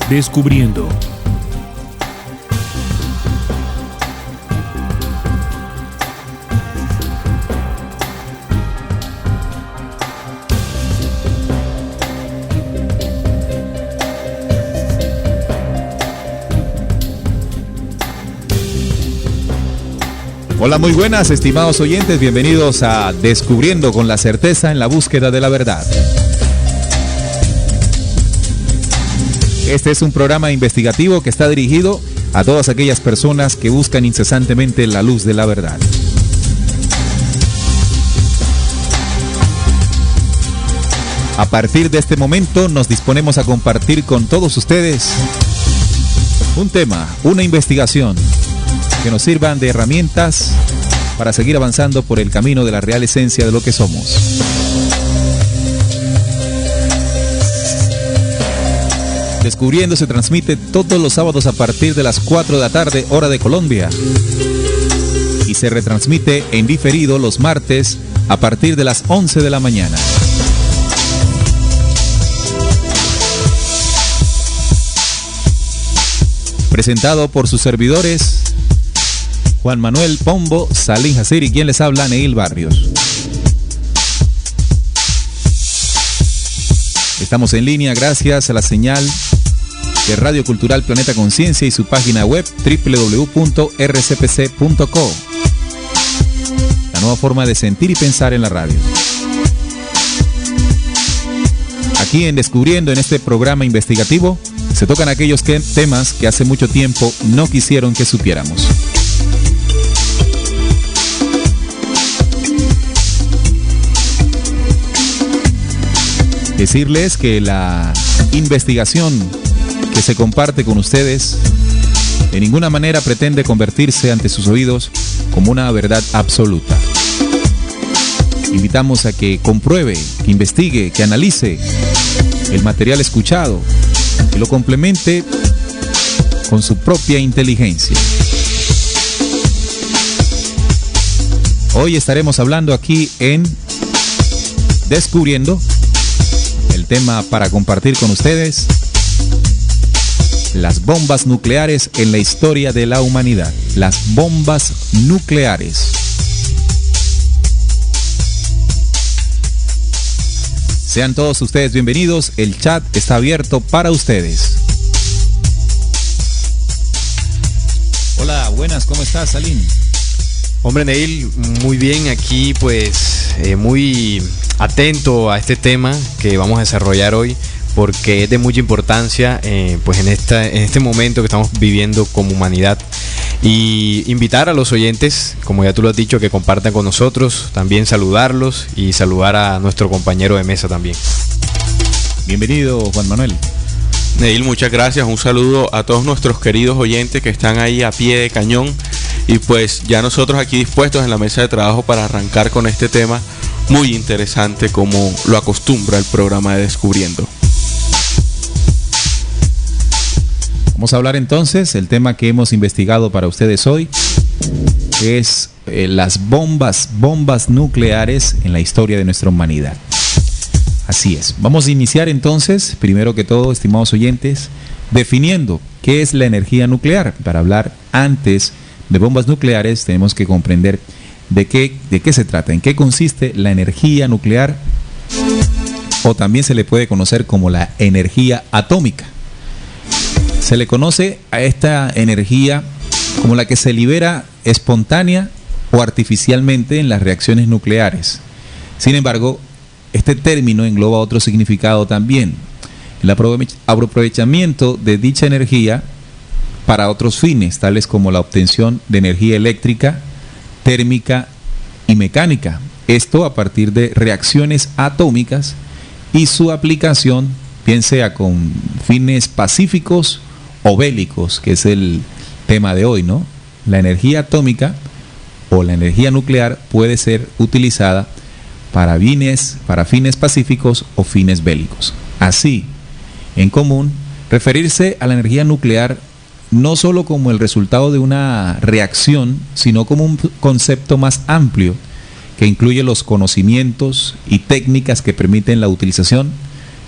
Descubriendo. Hola, muy buenas, estimados oyentes, bienvenidos a Descubriendo con la certeza en la búsqueda de la verdad. Este es un programa investigativo que está dirigido a todas aquellas personas que buscan incesantemente la luz de la verdad. A partir de este momento nos disponemos a compartir con todos ustedes un tema, una investigación que nos sirvan de herramientas para seguir avanzando por el camino de la real esencia de lo que somos. Descubriendo se transmite todos los sábados a partir de las 4 de la tarde, hora de Colombia. Y se retransmite en diferido los martes a partir de las 11 de la mañana. Presentado por sus servidores Juan Manuel Pombo, Salín Jacir y quien les habla, Neil Barrios. Estamos en línea gracias a la señal de Radio Cultural Planeta Conciencia y su página web www.rcpc.co. La nueva forma de sentir y pensar en la radio. Aquí en Descubriendo, en este programa investigativo, se tocan aquellos temas que hace mucho tiempo no quisieron que supiéramos. Decirles que la investigación que se comparte con ustedes de ninguna manera pretende convertirse ante sus oídos como una verdad absoluta. Invitamos a que compruebe, que investigue, que analice el material escuchado, que lo complemente con su propia inteligencia. Hoy estaremos hablando aquí en Descubriendo. El tema para compartir con ustedes: las bombas nucleares en la historia de la humanidad. Las bombas nucleares. Sean todos ustedes bienvenidos. El chat está abierto para ustedes. Hola, buenas, ¿cómo estás, Salín? Hombre, Neil, muy bien, aquí pues muy atento a este tema que vamos a desarrollar hoy, porque es de mucha importancia pues en este momento que estamos viviendo como humanidad. Y invitar a los oyentes, como ya tú lo has dicho, que compartan con nosotros, también saludarlos y saludar a nuestro compañero de mesa también. Bienvenido, Juan Manuel. Neil, muchas gracias, un saludo a todos nuestros queridos oyentes que están ahí a pie de cañón, y pues ya nosotros aquí dispuestos en la mesa de trabajo para arrancar con este tema muy interesante como lo acostumbra el programa de Descubriendo. Vamos a hablar entonces, el tema que hemos investigado para ustedes hoy es las bombas nucleares en la historia de nuestra humanidad. Así es, vamos a iniciar entonces, primero que todo, estimados oyentes, definiendo qué es la energía nuclear. Para hablar antes de bombas nucleares tenemos que comprender de qué se trata, en qué consiste la energía nuclear, o también se le puede conocer como la energía atómica. Se le conoce a esta energía como la que se libera espontánea o artificialmente en las reacciones nucleares. Sin embargo, este término engloba otro significado también: el aprovechamiento de dicha energía para otros fines, tales como la obtención de energía eléctrica, térmica y mecánica. Esto a partir de reacciones atómicas y su aplicación, bien sea con fines pacíficos o bélicos, que es el tema de hoy, ¿no? La energía atómica o la energía nuclear puede ser utilizada para fines pacíficos o fines bélicos. Así, en común, referirse a la energía nuclear no solo como el resultado de una reacción, sino como un concepto más amplio que incluye los conocimientos y técnicas que permiten la utilización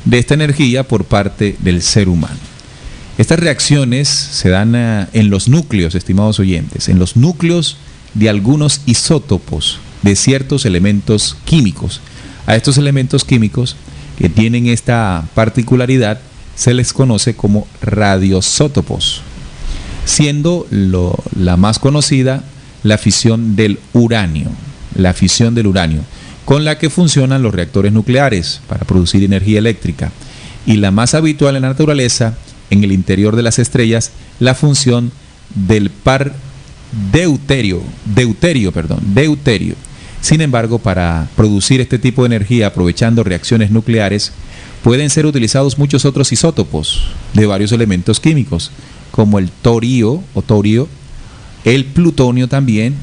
de esta energía por parte del ser humano. Estas reacciones se dan en los núcleos, estimados oyentes, en los núcleos de algunos isótopos de ciertos elementos químicos. A estos elementos químicos que tienen esta particularidad se les conoce como radiosótopos, siendo la más conocida la fisión del uranio, con la que funcionan los reactores nucleares para producir energía eléctrica, y la más habitual en la naturaleza, en el interior de las estrellas, la función del par deuterio. Sin embargo, para producir este tipo de energía aprovechando reacciones nucleares, pueden ser utilizados muchos otros isótopos de varios elementos químicos, como el torio, el plutonio también,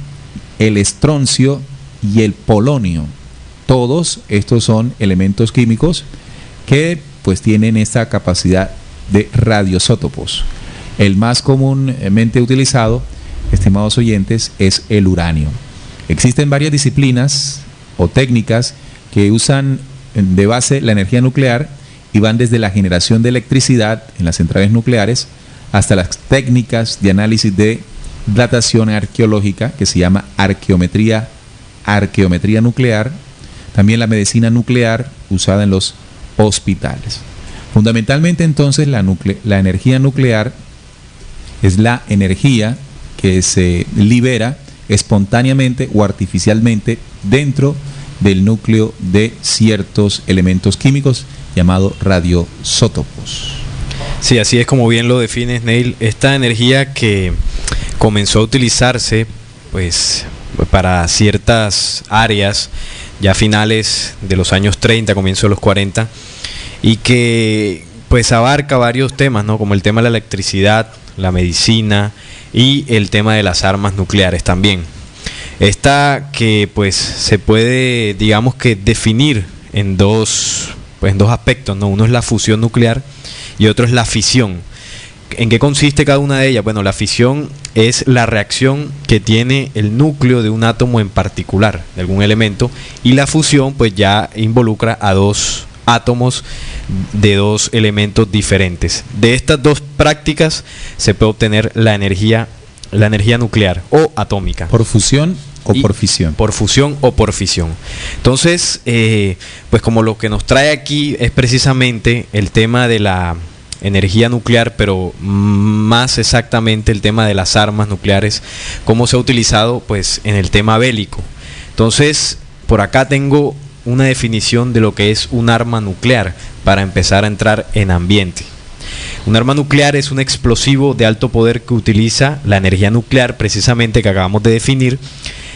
el estroncio y el polonio. Todos estos son elementos químicos que pues tienen esta capacidad de radiosótopos. El más comúnmente utilizado, estimados oyentes, es el uranio. Existen varias disciplinas o técnicas que usan de base la energía nuclear y van desde la generación de electricidad en las centrales nucleares hasta las técnicas de análisis de datación arqueológica, que se llama arqueometría nuclear, también la medicina nuclear usada en los hospitales. Fundamentalmente, entonces, la energía nuclear es la energía que se libera espontáneamente o artificialmente dentro del núcleo de ciertos elementos químicos llamados radiosótopos. Sí, así es como bien lo defines, Neil. Esta energía que comenzó a utilizarse pues para ciertas áreas ya a finales de los años 30, comienzo de los 40, y que pues abarca varios temas, ¿no? Como el tema de la electricidad, la medicina y el tema de las armas nucleares también. Esta que pues se puede, digamos que definir en dos aspectos, ¿no? Uno es la fusión nuclear y otro es la fisión. ¿En qué consiste cada una de ellas? Bueno, la fisión es la reacción que tiene el núcleo de un átomo en particular, de algún elemento, y la fusión pues ya involucra a dos átomos de dos elementos diferentes. De estas dos prácticas se puede obtener la energía nuclear o atómica. ¿Por fusión o por fisión? Por fusión o por fisión. Entonces, pues como lo que nos trae aquí es precisamente el tema de la energía nuclear, pero más exactamente el tema de las armas nucleares, cómo se ha utilizado pues en el tema bélico. Entonces, por acá tengo una definición de lo que es un arma nuclear para empezar a entrar en ambiente. Un arma nuclear es un explosivo de alto poder que utiliza la energía nuclear, precisamente que acabamos de definir.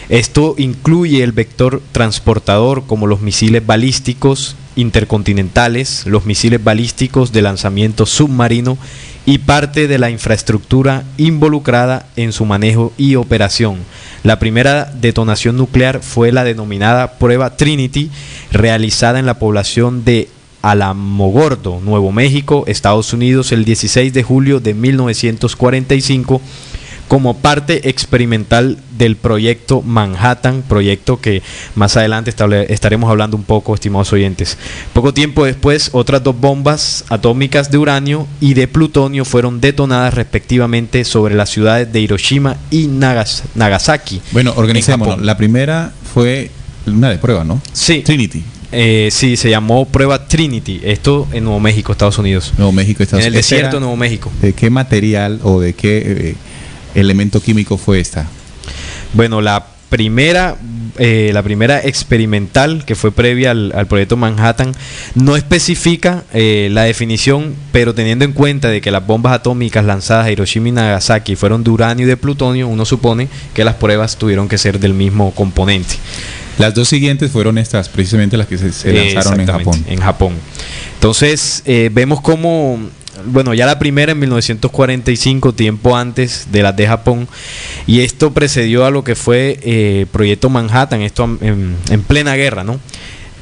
Esto incluye el vector transportador, como los misiles balísticos intercontinentales, los misiles balísticos de lanzamiento submarino y parte de la infraestructura involucrada en su manejo y operación. La primera detonación nuclear fue la denominada Prueba Trinity, realizada en la población de Alamogordo, Nuevo México, Estados Unidos, el 16 de julio de 1945, como parte experimental del proyecto Manhattan, proyecto que más adelante estaremos hablando un poco, estimados oyentes. Poco tiempo después, otras dos bombas atómicas de uranio y de plutonio fueron detonadas respectivamente sobre las ciudades de Hiroshima y Nagasaki. Bueno, organicémonos. La primera fue una de prueba, ¿no? Sí. Trinity. Sí, se llamó Prueba Trinity. Esto en Nuevo México, Estados Unidos. Nuevo México, Estados Unidos. En el desierto de Nuevo México. ¿De qué material o de qué elemento químico fue esta? Bueno, la primera experimental, que fue previa al proyecto Manhattan, no especifica la definición, pero teniendo en cuenta de que las bombas atómicas lanzadas a Hiroshima y Nagasaki fueron de uranio y de plutonio, uno supone que las pruebas tuvieron que ser del mismo componente. Las dos siguientes fueron estas, precisamente las que se lanzaron en Japón. En Japón. Entonces, vemos cómo, bueno, ya la primera en 1945, tiempo antes de las de Japón, y esto precedió a lo que fue Proyecto Manhattan, esto en plena guerra, ¿no?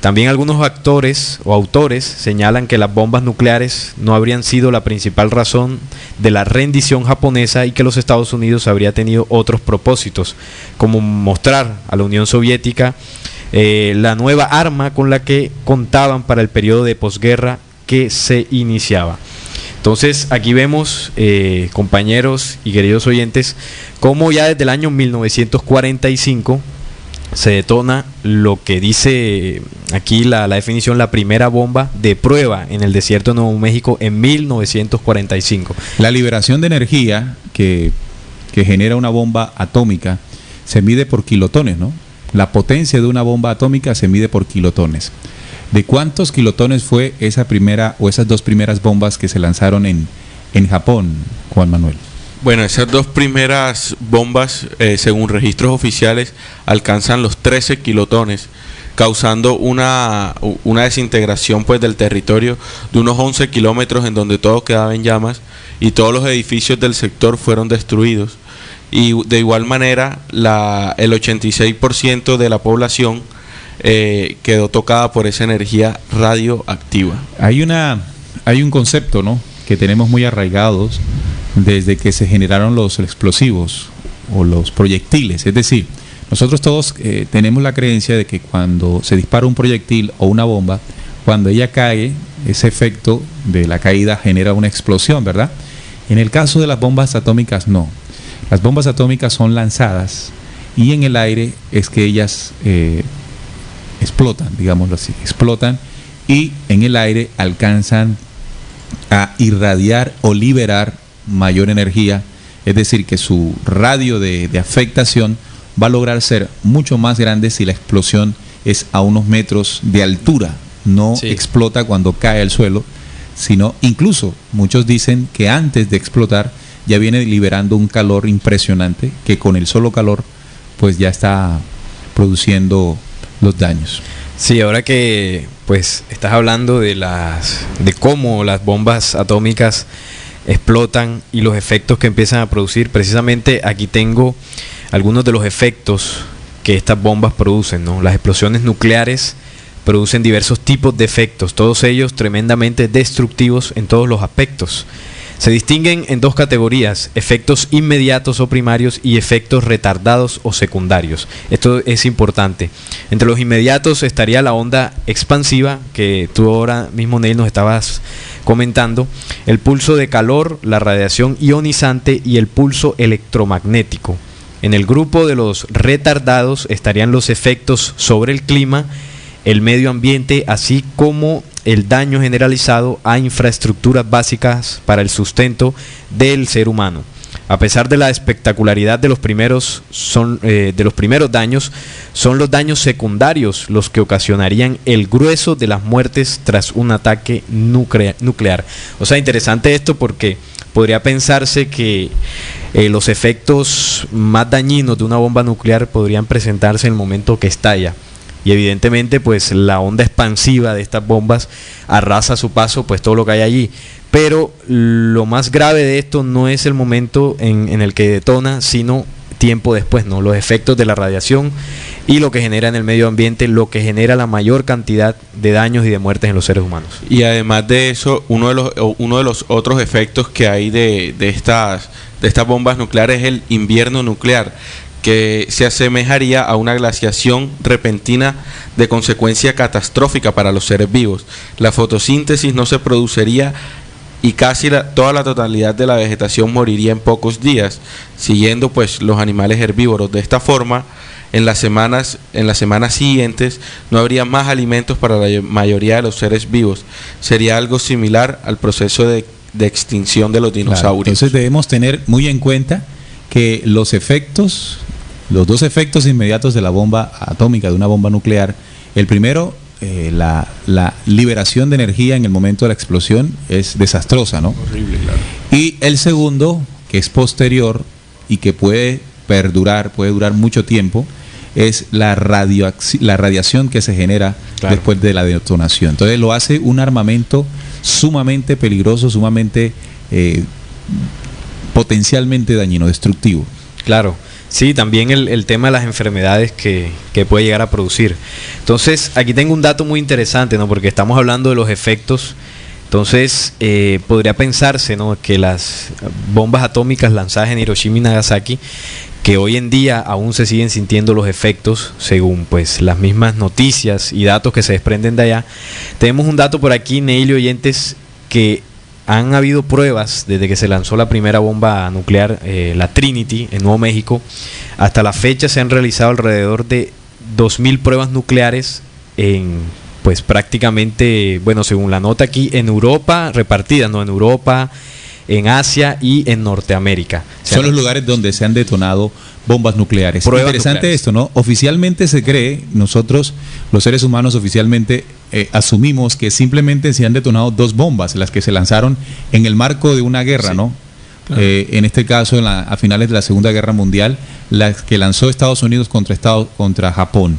También algunos actores o autores señalan que las bombas nucleares no habrían sido la principal razón de la rendición japonesa y que los Estados Unidos habría tenido otros propósitos, como mostrar a la Unión Soviética la nueva arma con la que contaban para el periodo de posguerra que se iniciaba. Entonces aquí vemos, compañeros y queridos oyentes, cómo ya desde el año 1945 se detona lo que dice aquí la definición, la primera bomba de prueba en el desierto de Nuevo México en 1945. La liberación de energía que genera una bomba atómica se mide por kilotones, ¿no? La potencia de una bomba atómica se mide por kilotones. ¿De cuántos kilotones fue esa primera o esas dos primeras bombas que se lanzaron en Japón, Juan Manuel? Bueno, esas dos primeras bombas, según registros oficiales, alcanzan los 13 kilotones, causando una desintegración pues del territorio de unos 11 kilómetros, en donde todo quedaba en llamas y todos los edificios del sector fueron destruidos. Y de igual manera, el 86% de la población quedó tocada por esa energía radioactiva. Hay un concepto, ¿no?, que tenemos muy arraigados desde que se generaron los explosivos o los proyectiles. Es decir, nosotros todos tenemos la creencia de que cuando se dispara un proyectil o una bomba, cuando ella cae, ese efecto de la caída genera una explosión, ¿verdad? En el caso de las bombas atómicas, no. Las bombas atómicas son lanzadas y en el aire es que ellas explotan, digámoslo así, explotan y en el aire alcanzan a irradiar o liberar mayor energía, es decir, que su radio de afectación va a lograr ser mucho más grande si la explosión es a unos metros de altura, no explota cuando cae al suelo, sino incluso muchos dicen que antes de explotar ya viene liberando un calor impresionante que con el solo calor pues ya está produciendo los daños. Sí, ahora que pues estás hablando de cómo las bombas atómicas explotan y los efectos que empiezan a producir, precisamente aquí tengo algunos de los efectos que estas bombas producen, ¿no? Las explosiones nucleares producen diversos tipos de efectos, todos ellos tremendamente destructivos en todos los aspectos. Se distinguen en dos categorías: efectos inmediatos o primarios y efectos retardados o secundarios. Esto es importante. Entre los inmediatos estaría la onda expansiva, que tú ahora mismo, Neil, nos estabas comentando, el pulso de calor, la radiación ionizante y el pulso electromagnético. En el grupo de los retardados estarían los efectos sobre el clima, el medio ambiente, así como el daño generalizado a infraestructuras básicas para el sustento del ser humano. A pesar de la espectacularidad de los primeros daños, son los daños secundarios los que ocasionarían el grueso de las muertes tras un ataque nuclear. O sea, interesante esto porque podría pensarse que los efectos más dañinos de una bomba nuclear podrían presentarse en el momento que estalla. Y evidentemente pues la onda expansiva de estas bombas arrasa a su paso pues todo lo que hay allí. Pero lo más grave de esto no es el momento en el que detona, sino tiempo después, ¿no? Los efectos de la radiación y lo que genera en el medio ambiente, lo que genera la mayor cantidad de daños y de muertes en los seres humanos. Y además de eso, uno de los otros efectos que hay de estas bombas nucleares es el invierno nuclear, que se asemejaría a una glaciación repentina de consecuencia catastrófica para los seres vivos. La fotosíntesis no se produciría y casi toda la totalidad de la vegetación moriría en pocos días, siguiendo pues los animales herbívoros. De esta forma, en las semanas siguientes no habría más alimentos para la mayoría de los seres vivos. Sería algo similar al proceso de extinción de los dinosaurios. Claro, entonces debemos tener muy en cuenta que los dos efectos inmediatos de la bomba atómica, de una bomba nuclear, el primero, la liberación de energía en el momento de la explosión es desastrosa, ¿no? Horrible, claro. Y el segundo, que es posterior y que puede durar mucho tiempo, es la radiación que se genera después de la detonación. Entonces lo hace un armamento sumamente peligroso, sumamente potencialmente dañino, destructivo. Claro. Sí, también el tema de las enfermedades que puede llegar a producir. Entonces, aquí tengo un dato muy interesante, ¿no? Porque estamos hablando de los efectos. Entonces, podría pensarse, ¿no?, que las bombas atómicas lanzadas en Hiroshima y Nagasaki, que hoy en día aún se siguen sintiendo los efectos, según pues las mismas noticias y datos que se desprenden de allá. Tenemos un dato por aquí, Neil y oyentes, que han habido pruebas desde que se lanzó la primera bomba nuclear, la Trinity, en Nuevo México. Hasta la fecha se han realizado alrededor de 2.000 pruebas nucleares en, pues prácticamente, bueno, según la nota aquí, en Europa, repartidas, ¿no? En Europa, en Asia y en Norteamérica. Son los lugares donde se han detonado bombas nucleares. Interesante nucleares. Esto, ¿no? Oficialmente se cree, nosotros, los seres humanos, oficialmente asumimos que simplemente se han detonado 2 bombas, las que se lanzaron en el marco de una guerra, sí, ¿no? Claro. En este caso, a finales de la Segunda Guerra Mundial, las que lanzó Estados Unidos contra Japón.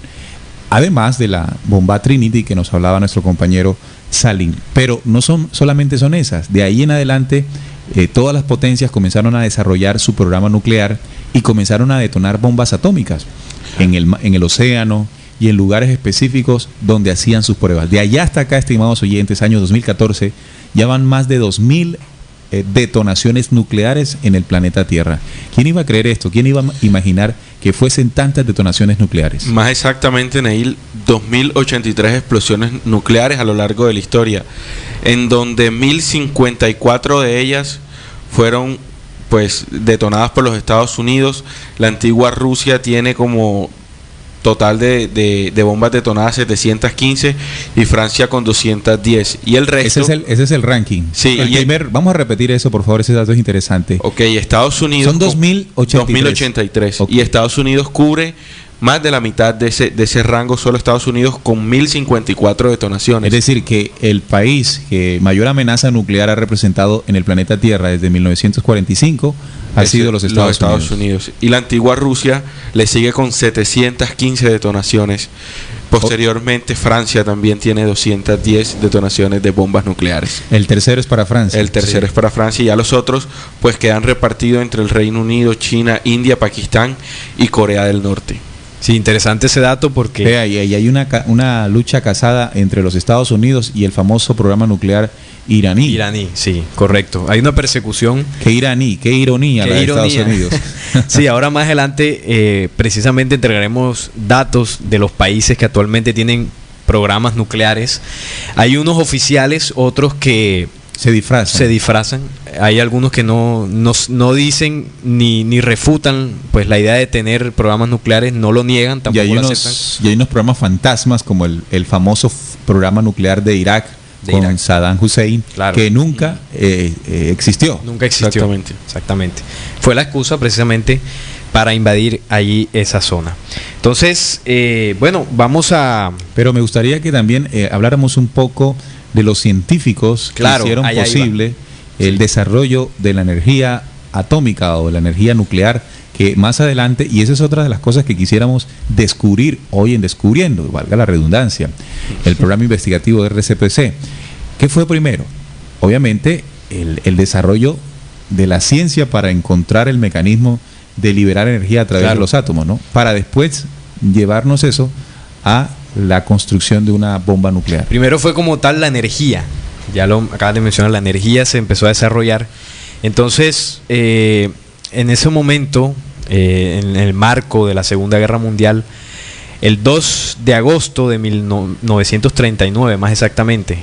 Además de la bomba Trinity que nos hablaba nuestro compañero Salim. Pero no solamente son esas. De ahí en adelante, todas las potencias comenzaron a desarrollar su programa nuclear y comenzaron a detonar bombas atómicas en el océano y en lugares específicos donde hacían sus pruebas. De allá hasta acá, estimados oyentes, año 2014, ya van más de 2.000 detonaciones nucleares en el planeta Tierra. ¿Quién iba a creer esto? ¿Quién iba a imaginar que fuesen tantas detonaciones nucleares? Más exactamente, Neil, 2.083 explosiones nucleares a lo largo de la historia, en donde 1.054 de ellas fueron pues detonadas por los Estados Unidos. La antigua Rusia tiene como total de bombas detonadas 715 y Francia con 210 y el resto. Ese es el ranking. Sí, vamos a repetir eso, por favor, ese dato es interesante. Ok, Estados Unidos son 2083 okay. Y Estados Unidos cubre más de la mitad de ese rango, solo Estados Unidos con 1.054 detonaciones. Es decir, que el país que mayor amenaza nuclear ha representado en el planeta Tierra desde 1945 ha sido los Estados Unidos. Y la antigua Rusia le sigue con 715 detonaciones. Posteriormente, Francia también tiene 210 detonaciones de bombas nucleares. El tercero es para Francia. El tercero es para Francia y ya los otros pues quedan repartidos entre el Reino Unido, China, India, Pakistán y Corea del Norte. Sí, interesante ese dato porque... Vea, y hay una lucha casada entre los Estados Unidos y el famoso programa nuclear iraní. Iraní, sí, correcto. Hay una persecución... Qué ironía la de Estados Unidos. Sí, ahora más adelante precisamente entregaremos datos de los países que actualmente tienen programas nucleares. Hay unos oficiales, otros que... Se disfrazan. Hay algunos que no dicen ni refutan pues la idea de tener programas nucleares, no lo niegan, tampoco lo aceptan. Y hay unos programas fantasmas como el famoso programa nuclear de Irak con Saddam Hussein, claro, que nunca existió. Nunca existió. Exactamente. Fue la excusa precisamente para invadir allí esa zona. Entonces, bueno, vamos a... Pero me gustaría que también habláramos un poco de los científicos que hicieron posible el desarrollo de la energía atómica o de la energía nuclear, que más adelante, y esa es otra de las cosas que quisiéramos descubrir hoy en Descubriendo, valga la redundancia, el programa investigativo de RCPC. ¿Qué fue primero? Obviamente el desarrollo de la ciencia para encontrar el mecanismo de liberar energía a través de los átomos, ¿no? Para después llevarnos eso a la construcción de una bomba nuclear. Primero fue como tal la energía, ya lo acabas de mencionar, la energía se empezó a desarrollar. Entonces, en ese momento, en el marco de la Segunda Guerra Mundial, el 2 de agosto de 1939, más exactamente,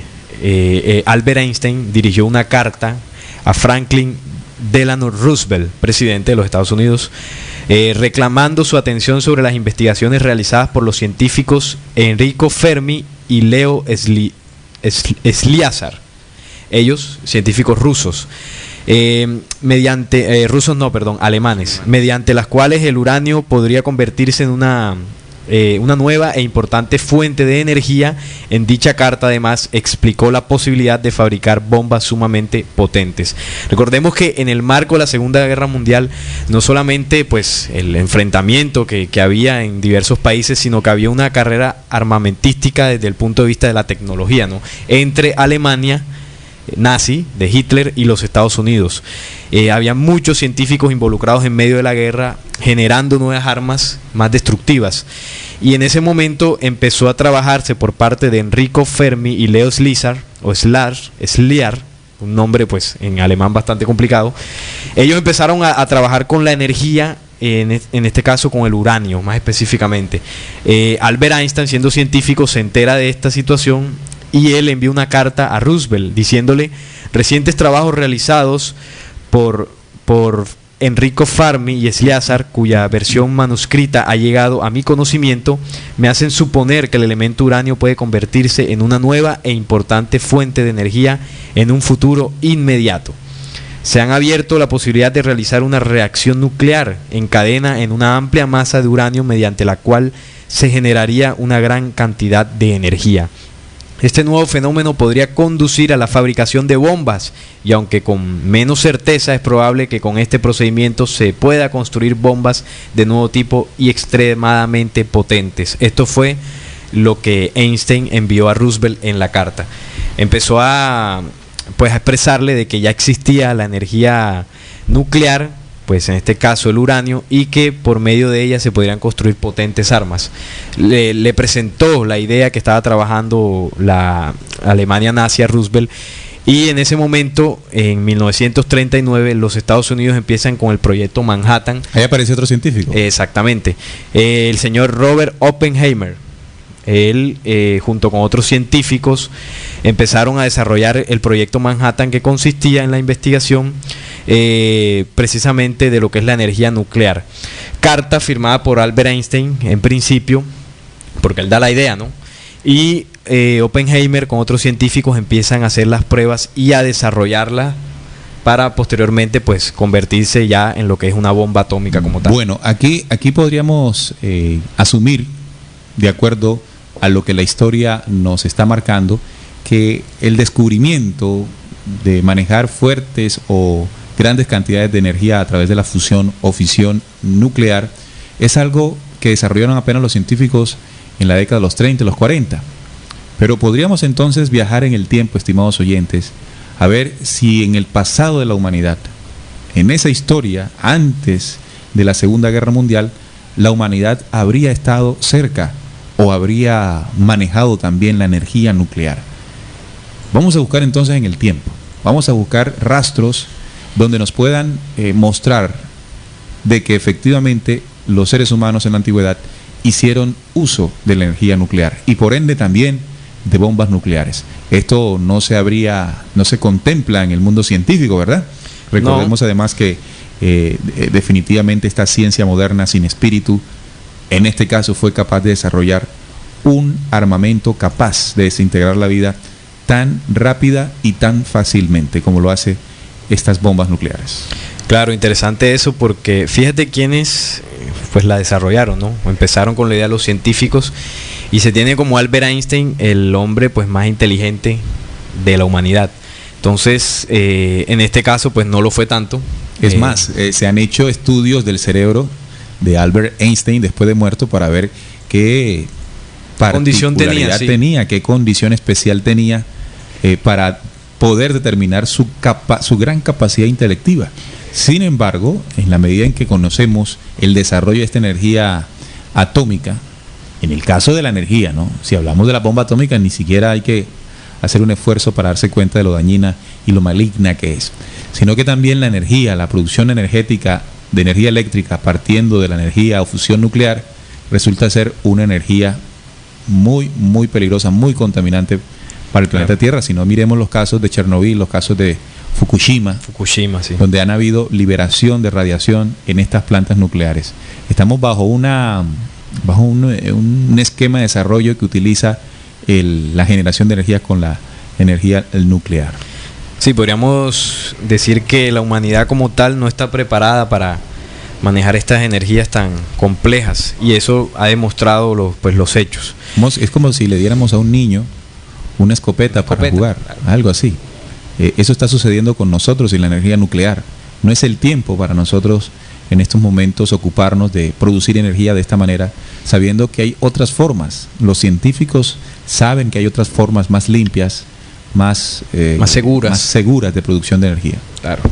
Albert Einstein dirigió una carta a Franklin Delano Roosevelt, presidente de los Estados Unidos, reclamando su atención sobre las investigaciones realizadas por los científicos Enrico Fermi y Leo Szilard, ellos científicos rusos, alemanes, mediante las cuales el uranio podría convertirse en una nueva e importante fuente de energía. En dicha carta además explicó la posibilidad de fabricar bombas sumamente potentes. Recordemos que en el marco de la Segunda Guerra Mundial no solamente pues el enfrentamiento que había en diversos países, sino que había una carrera armamentística desde el punto de vista de la tecnología, ¿no? Entre Alemania nazi de Hitler y los Estados Unidos. Había muchos científicos involucrados en medio de la guerra, generando nuevas armas más destructivas. Y en ese momento empezó a trabajarse por parte de Enrico Fermi y Leo Szilard, un nombre pues en alemán bastante complicado. Ellos empezaron a trabajar con la energía, en este caso con el uranio más específicamente. Albert Einstein, siendo científico, se entera de esta situación y él envió una carta a Roosevelt diciéndole: Recientes trabajos realizados por Enrico Fermi y Sleazar, cuya versión manuscrita ha llegado a mi conocimiento, me hacen suponer que el elemento uranio puede convertirse en una nueva e importante fuente de energía en un futuro inmediato. Se han abierto la posibilidad de realizar una reacción nuclear en cadena en una amplia masa de uranio mediante la cual se generaría una gran cantidad de energía. Este nuevo fenómeno podría conducir a la fabricación de bombas y aunque con menos certeza es probable que con este procedimiento se pueda construir bombas de nuevo tipo y extremadamente potentes. Esto fue lo que Einstein envió a Roosevelt en la carta. Empezó a expresarle de que ya existía la energía nuclear, pues en este caso el uranio, y que por medio de ella se podrían construir potentes armas. Le presentó la idea que estaba trabajando la Alemania nazi a Roosevelt, y en ese momento, en 1939, los Estados Unidos empiezan con el proyecto Manhattan. Ahí aparece otro científico. Exactamente. El señor Robert Oppenheimer. Él, junto con otros científicos, empezaron a desarrollar el proyecto Manhattan, que consistía en la investigación precisamente de lo que es la energía nuclear. Carta firmada por Albert Einstein en principio, porque él da la idea, ¿no? Y Oppenheimer con otros científicos empiezan a hacer las pruebas y a desarrollarla para posteriormente pues convertirse ya en lo que es una bomba atómica como tal. Bueno, aquí podríamos asumir, de acuerdo a lo que la historia nos está marcando, que el descubrimiento de manejar fuertes o grandes cantidades de energía a través de la fusión o fisión nuclear es algo que desarrollaron apenas los científicos en la década de los 30 y los 40. Pero podríamos entonces viajar en el tiempo, estimados oyentes, a ver si en el pasado de la humanidad, en esa historia, antes de la Segunda Guerra Mundial, la humanidad habría estado cerca o habría manejado también la energía nuclear. Vamos a buscar entonces en el tiempo, vamos a buscar rastros donde nos puedan mostrar de que efectivamente los seres humanos en la antigüedad hicieron uso de la energía nuclear y por ende también de bombas nucleares. Esto no se contempla en el mundo científico, ¿verdad? Recordemos además que definitivamente esta ciencia moderna sin espíritu, en este caso fue capaz de desarrollar un armamento capaz de desintegrar la vida tan rápida y tan fácilmente como lo hace estas bombas nucleares. Claro, interesante eso, porque fíjate quiénes pues la desarrollaron, ¿no? Empezaron con la idea de los científicos y se tiene como Albert Einstein el hombre pues más inteligente de la humanidad. Entonces, en este caso pues no lo fue tanto. Es más, se han hecho estudios del cerebro de Albert Einstein después de muerto para ver qué particularidad tenía, qué condición especial tenía para poder determinar su gran capacidad intelectiva. Sin embargo, en la medida en que conocemos el desarrollo de esta energía atómica, en el caso de la energía, ¿no? Si hablamos de la bomba atómica, ni siquiera hay que hacer un esfuerzo para darse cuenta de lo dañina y lo maligna que es, sino que también la energía, la producción energética de energía eléctrica partiendo de la energía o fusión nuclear resulta ser una energía muy, muy peligrosa, muy contaminante para el planeta Tierra. Si no, miremos los casos de Chernobyl, los casos de Fukushima, sí, donde han habido liberación de radiación en estas plantas nucleares. Estamos bajo un esquema de desarrollo que utiliza la generación de energía con la energía nuclear. Sí, podríamos decir que la humanidad como tal no está preparada para manejar estas energías tan complejas, y eso ha demostrado los hechos. Es como si le diéramos a un niño una escopeta para jugar, claro. Algo así. Eso está sucediendo con nosotros y la energía nuclear. No es el tiempo para nosotros en estos momentos ocuparnos de producir energía de esta manera, sabiendo que hay otras formas. Los científicos saben que hay otras formas más limpias, más seguras de producción de energía. Claro.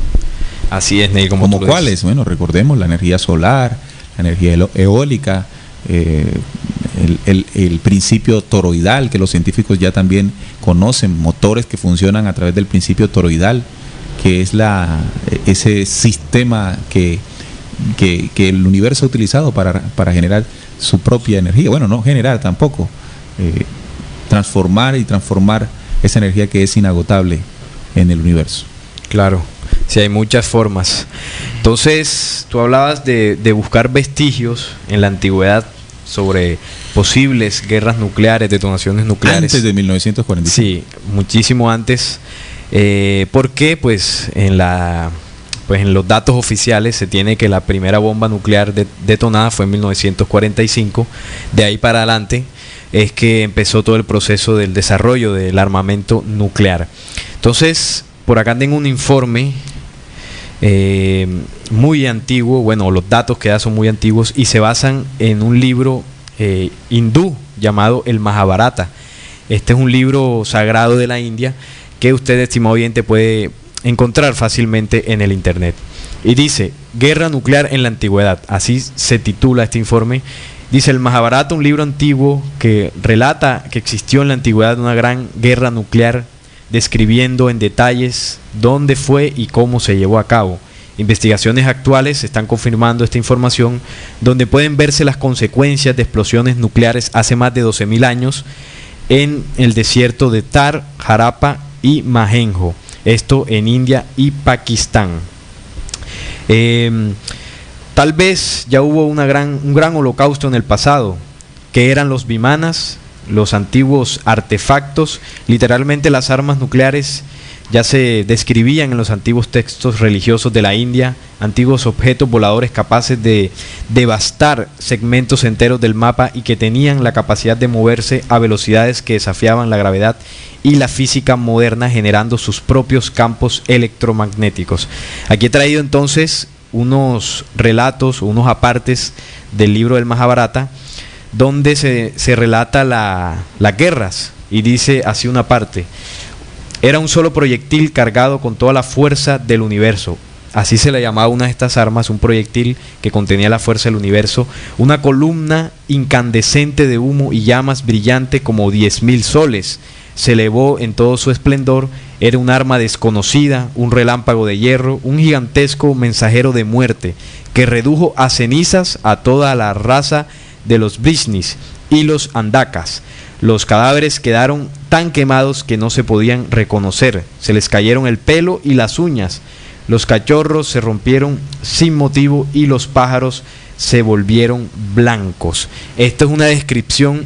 Así es, Neil. ¿Como cuáles? Bueno, recordemos la energía solar, la energía eólica, el principio toroidal, que los científicos ya también conocen, motores que funcionan a través del principio toroidal, que es ese sistema que el universo ha utilizado para generar su propia energía. Bueno, no generar tampoco, transformar esa energía que es inagotable en el universo. Claro, sí, hay muchas formas. Entonces, tú hablabas de buscar vestigios en la antigüedad sobre posibles guerras nucleares, detonaciones nucleares. Antes de 1945. Sí, muchísimo antes. Porque pues en los datos oficiales se tiene que la primera bomba nuclear detonada fue en 1945. De ahí para adelante es que empezó todo el proceso del desarrollo del armamento nuclear. Entonces, por acá tengo un informe muy antiguo. Bueno, los datos que da son muy antiguos y se basan en un libro hindú llamado el Mahabharata. Este es un libro sagrado de la India que usted, estimado oyente, puede encontrar fácilmente en el internet. Y dice: Guerra nuclear en la antigüedad. Así se titula este informe. Dice el Mahabharata, un libro antiguo que relata que existió en la antigüedad una gran guerra nuclear, describiendo en detalles dónde fue y cómo se llevó a cabo. Investigaciones actuales están confirmando esta información, donde pueden verse las consecuencias de explosiones nucleares hace más de 12.000 años en el desierto de Tar, Harappa y Mohenjo, esto en India y Pakistán. Tal vez ya hubo un gran holocausto en el pasado, que eran los vimanas, los antiguos artefactos. Literalmente las armas nucleares ya se describían en los antiguos textos religiosos de la India, antiguos objetos voladores capaces de devastar segmentos enteros del mapa y que tenían la capacidad de moverse a velocidades que desafiaban la gravedad y la física moderna, generando sus propios campos electromagnéticos. Aquí he traído entonces unos relatos, unos apartes del libro del Mahabharata, donde se relata las guerras, y dice así una parte: era un solo proyectil cargado con toda la fuerza del universo. Así se le llamaba una de estas armas, un proyectil que contenía la fuerza del universo, una columna incandescente de humo y llamas brillante como 10.000 soles. Se elevó en todo su esplendor, era un arma desconocida, un relámpago de hierro, un gigantesco mensajero de muerte, que redujo a cenizas a toda la raza de los Vrishnis y los Andakas. Los cadáveres quedaron tan quemados que no se podían reconocer, se les cayeron el pelo y las uñas, los cachorros se rompieron sin motivo y los pájaros se volvieron blancos. Esto es una descripción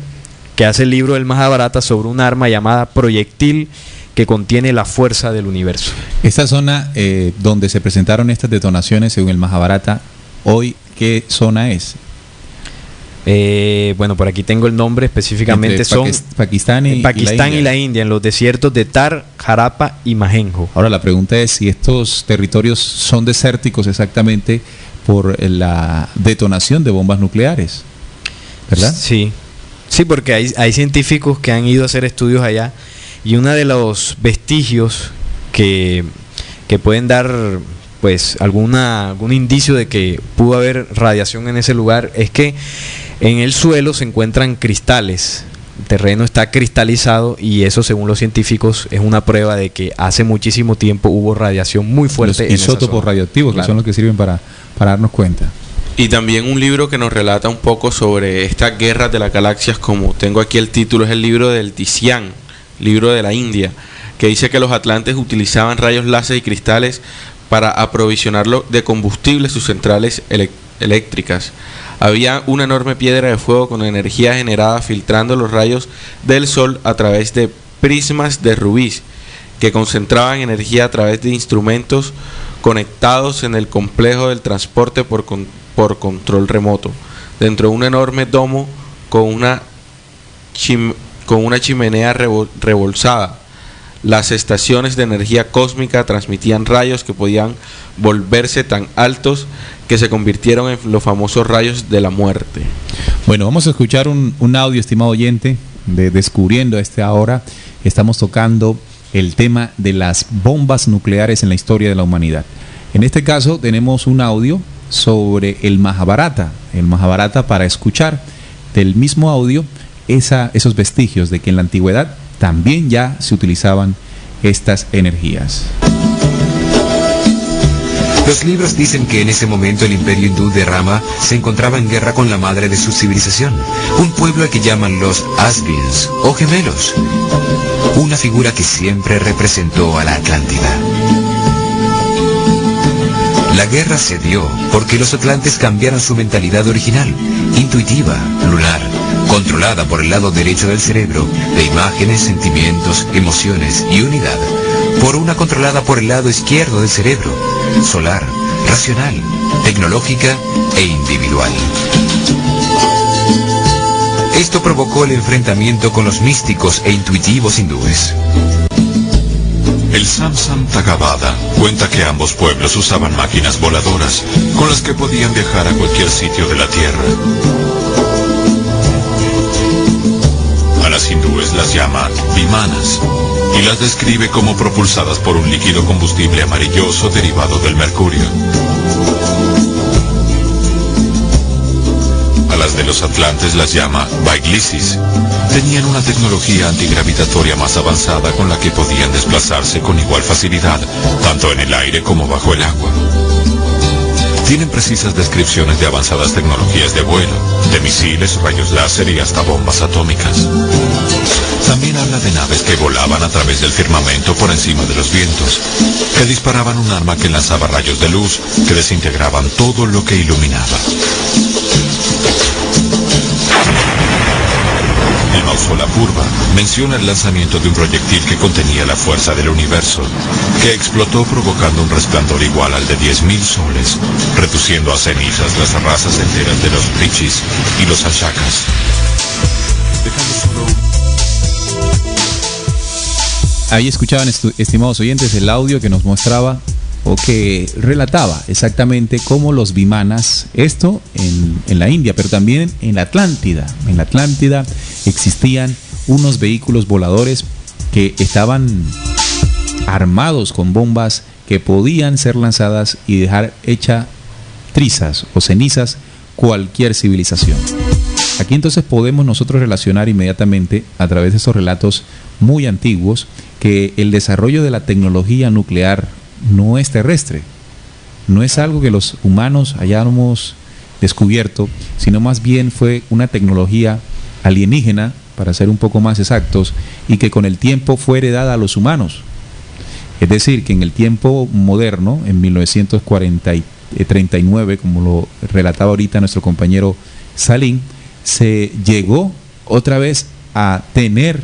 que hace el libro del Mahabharata sobre un arma llamada proyectil que contiene la fuerza del universo. Esta zona donde se presentaron estas detonaciones según el Mahabharata, hoy, ¿qué zona es? Bueno, por aquí tengo el nombre específicamente. Son Pakistán y la India, en los desiertos de Tar, Harappa y Mohenjo. Ahora la pregunta es si estos territorios son desérticos exactamente por la detonación de bombas nucleares, ¿verdad? Sí, porque hay científicos que han ido a hacer estudios allá, y uno de los vestigios que pueden dar pues algún indicio de que pudo haber radiación en ese lugar es que en el suelo se encuentran cristales. El terreno está cristalizado, y eso, según los científicos, es una prueba de que hace muchísimo tiempo hubo radiación muy fuerte. Los isótopos radioactivos, claro, que son los que sirven para darnos cuenta. Y también un libro que nos relata un poco sobre estas guerras de las galaxias, como tengo aquí el título, es el libro del Tizian, libro de la India, que dice que los atlantes utilizaban rayos láser y cristales para aprovisionarlo de combustible sus centrales eléctricas. Había una enorme piedra de fuego con energía generada filtrando los rayos del sol a través de prismas de rubí, que concentraban energía a través de instrumentos conectados en el complejo del transporte por control remoto, dentro de un enorme domo con una chimenea rebolsada. Las estaciones de energía cósmica transmitían rayos que podían volverse tan altos que se convirtieron en los famosos rayos de la muerte. Bueno, vamos a escuchar un audio, estimado oyente, de Descubriendo a esta hora. Estamos tocando el tema de las bombas nucleares en la historia de la humanidad. En este caso tenemos un audio sobre el Mahabharata para escuchar del mismo audio esos vestigios de que en la antigüedad también ya se utilizaban estas energías. Los libros dicen que en ese momento el imperio hindú de Rama se encontraba en guerra con la madre de su civilización, un pueblo al que llaman los Asbyns o gemelos. una figura que siempre representó a la Atlántida. La guerra se dio porque los atlantes cambiaron su mentalidad original, intuitiva, lunar, controlada por el lado derecho del cerebro, de imágenes, sentimientos, emociones y unidad, por una controlada por el lado izquierdo del cerebro, solar, racional, tecnológica e individual. Esto provocó el enfrentamiento con los místicos e intuitivos hindúes. El Samsam Tagavada cuenta que ambos pueblos usaban máquinas voladoras con las que podían viajar a cualquier sitio de la Tierra. A las hindúes las llama vimanas y las describe como propulsadas por un líquido combustible amarilloso derivado del mercurio. A las de los atlantes las llama Vaiglisis. Tenían una tecnología antigravitatoria más avanzada con la que podían desplazarse con igual facilidad, tanto en el aire como bajo el agua. Tienen precisas descripciones de avanzadas tecnologías de vuelo, de misiles, rayos láser y hasta bombas atómicas. También habla de naves que volaban a través del firmamento por encima de los vientos, que disparaban un arma que lanzaba rayos de luz que desintegraban todo lo que iluminaba. El Mausol Apurva menciona el lanzamiento de un proyectil que contenía la fuerza del universo, que explotó provocando un resplandor igual al de 10.000 soles, reduciendo a cenizas las razas enteras de los Rishis y los Ashakas. Ahí escuchaban, estimados oyentes, el audio que nos mostraba o que relataba exactamente cómo los vimanas, esto en la India, pero también en la Atlántida. En la Atlántida existían unos vehículos voladores que estaban armados con bombas que podían ser lanzadas y dejar hecha trizas o cenizas cualquier civilización. Aquí entonces podemos nosotros relacionar inmediatamente a través de estos relatos muy antiguos que el desarrollo de la tecnología nuclear no es terrestre, no es algo que los humanos hayamos descubierto, sino más bien fue una tecnología alienígena, para ser un poco más exactos, y que con el tiempo fue heredada a los humanos. Es decir, que en el tiempo moderno, en 1939, como lo relataba ahorita nuestro compañero Salim, se llegó otra vez a tener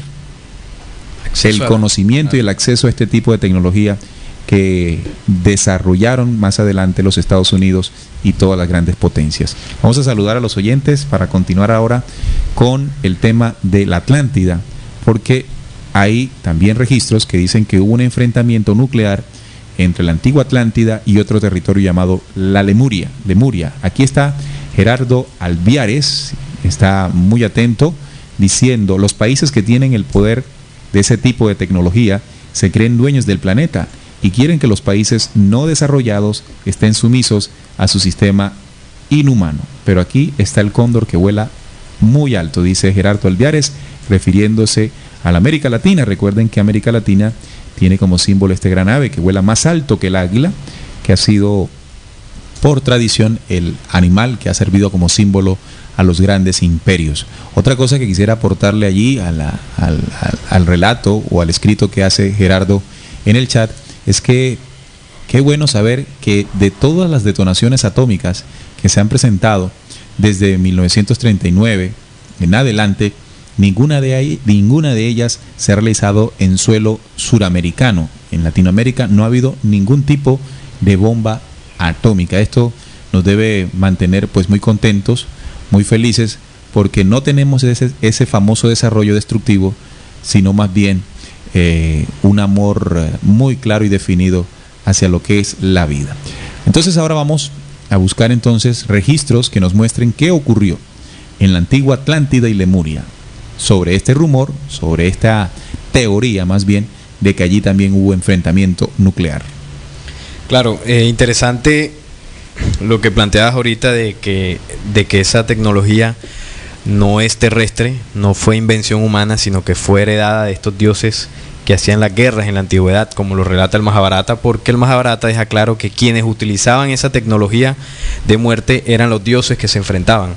el conocimiento y el acceso a este tipo de tecnología que desarrollaron más adelante los Estados Unidos y todas las grandes potencias. Vamos a saludar a los oyentes para continuar ahora con el tema de la Atlántida, porque hay también registros que dicen que hubo un enfrentamiento nuclear entre la antigua Atlántida y otro territorio llamado la Lemuria. Aquí está Gerardo Alviares, está muy atento, diciendo: los países que tienen el poder de ese tipo de tecnología se creen dueños del planeta y quieren que los países no desarrollados estén sumisos a su sistema inhumano. Pero aquí está el cóndor que vuela muy alto, dice Gerardo Alviares, refiriéndose a la América Latina. Recuerden que América Latina tiene como símbolo este gran ave que vuela más alto que el águila, que ha sido por tradición el animal que ha servido como símbolo a los grandes imperios. Otra cosa que quisiera aportarle allí al relato o al escrito que hace Gerardo en el chat es que qué bueno saber que de todas las detonaciones atómicas que se han presentado desde 1939 en adelante, ninguna de ellas se ha realizado en suelo suramericano. En Latinoamérica no ha habido ningún tipo de bomba atómica. Esto nos debe mantener pues muy contentos, muy felices, porque no tenemos ese famoso desarrollo destructivo, sino más bien un amor muy claro y definido hacia lo que es la vida. Entonces ahora vamos a buscar entonces registros que nos muestren qué ocurrió en la antigua Atlántida y Lemuria, sobre este rumor, sobre esta teoría más bien, de que allí también hubo enfrentamiento nuclear. Claro, interesante lo que planteabas ahorita de que esa tecnología no es terrestre, no fue invención humana, sino que fue heredada de estos dioses que hacían las guerras en la antigüedad, como lo relata el Mahabharata, porque el Mahabharata deja claro que quienes utilizaban esa tecnología de muerte eran los dioses que se enfrentaban.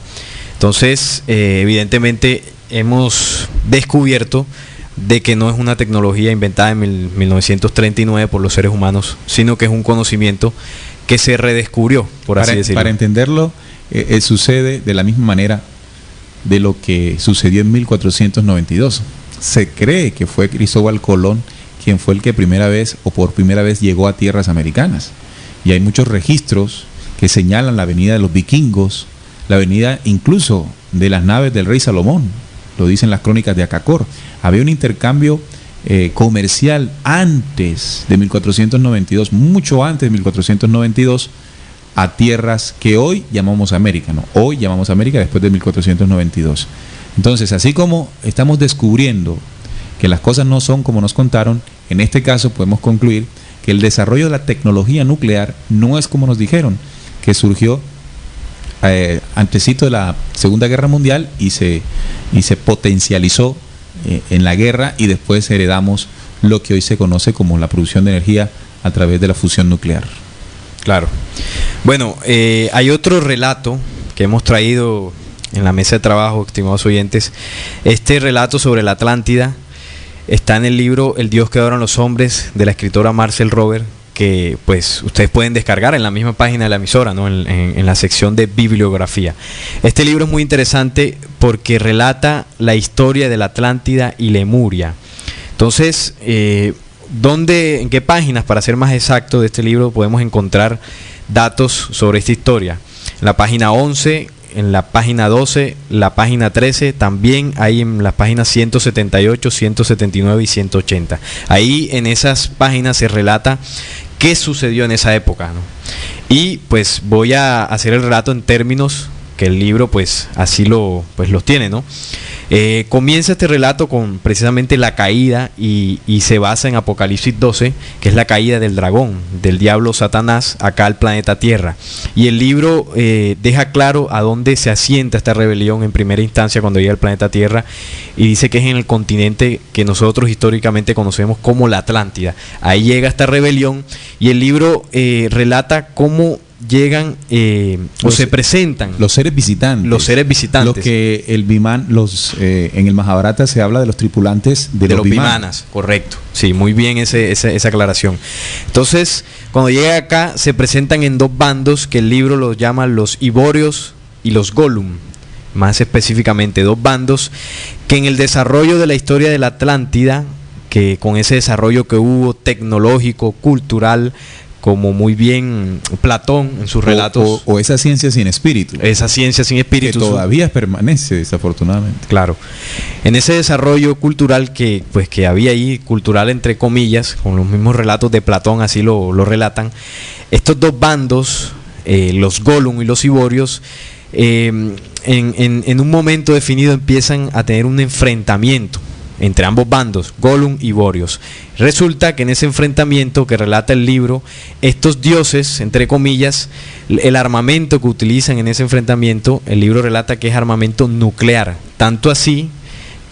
Entonces, evidentemente hemos descubierto de que no es una tecnología inventada en 1939 por los seres humanos, sino que es un conocimiento que se redescubrió, por así decirlo. Para entenderlo, sucede de la misma manera de lo que sucedió en 1492. Se cree que fue Cristóbal Colón quien fue el que por primera vez llegó a tierras americanas. Y hay muchos registros que señalan la venida de los vikingos, la venida incluso de las naves del rey Salomón, lo dicen las crónicas de Acacor. Había un intercambio comercial antes de 1492, mucho antes de 1492, a tierras que hoy llamamos América, ¿no? Hoy llamamos América después de 1492. Entonces, así como estamos descubriendo que las cosas no son como nos contaron, en este caso podemos concluir que el desarrollo de la tecnología nuclear no es como nos dijeron, que surgió antesito de la Segunda Guerra Mundial y se potencializó en la guerra, y después heredamos lo que hoy se conoce como la producción de energía a través de la fusión nuclear. Claro. Bueno, hay otro relato que hemos traído en la mesa de trabajo, estimados oyentes. Este relato sobre la Atlántida está en el libro El Dios que adoran los hombres, de la escritora Marcel Robert, que pues ustedes pueden descargar en la misma página de la emisora, ¿no? en la sección de bibliografía. Este libro es muy interesante porque relata la historia de la Atlántida y Lemuria. Entonces, en qué páginas, para ser más exacto, de este libro podemos encontrar datos sobre esta historia? En la página 11, en la página 12, la página 13, también hay en las páginas 178, 179 y 180. Ahí en esas páginas se relata qué sucedió en esa época, ¿no? Y pues voy a hacer el relato en términos que el libro pues así los tiene, ¿no? Comienza este relato con precisamente la caída y se basa en Apocalipsis 12, que es la caída del dragón, del diablo Satanás, acá al planeta Tierra. Y el libro deja claro a dónde se asienta esta rebelión en primera instancia cuando llega al planeta Tierra, y dice que es en el continente que nosotros históricamente conocemos como la Atlántida. Ahí llega esta rebelión, y el libro relata cómo llegan o se presentan los seres visitantes. Lo que el Viman, en el Mahabharata se habla de los tripulantes de los Vimanas. Correcto. Sí, muy bien esa aclaración. Entonces, cuando llega acá, se presentan en dos bandos que el libro los llama los Iborios y los Gollum. Más específicamente, dos bandos que en el desarrollo de la historia de la Atlántida, que con ese desarrollo que hubo tecnológico, cultural, como muy bien Platón en sus relatos. O esa ciencia sin espíritu. Esa ciencia sin espíritu. Que todavía permanece, desafortunadamente. Claro. En ese desarrollo cultural que había ahí, cultural entre comillas, con los mismos relatos de Platón, así lo relatan, estos dos bandos, los Gollum y los Iborios, en un momento definido empiezan a tener un enfrentamiento entre ambos bandos, Gollum y Iborios. Resulta que en ese enfrentamiento que relata el libro, estos dioses, entre comillas, el armamento que utilizan en ese enfrentamiento, el libro relata que es armamento nuclear. Tanto así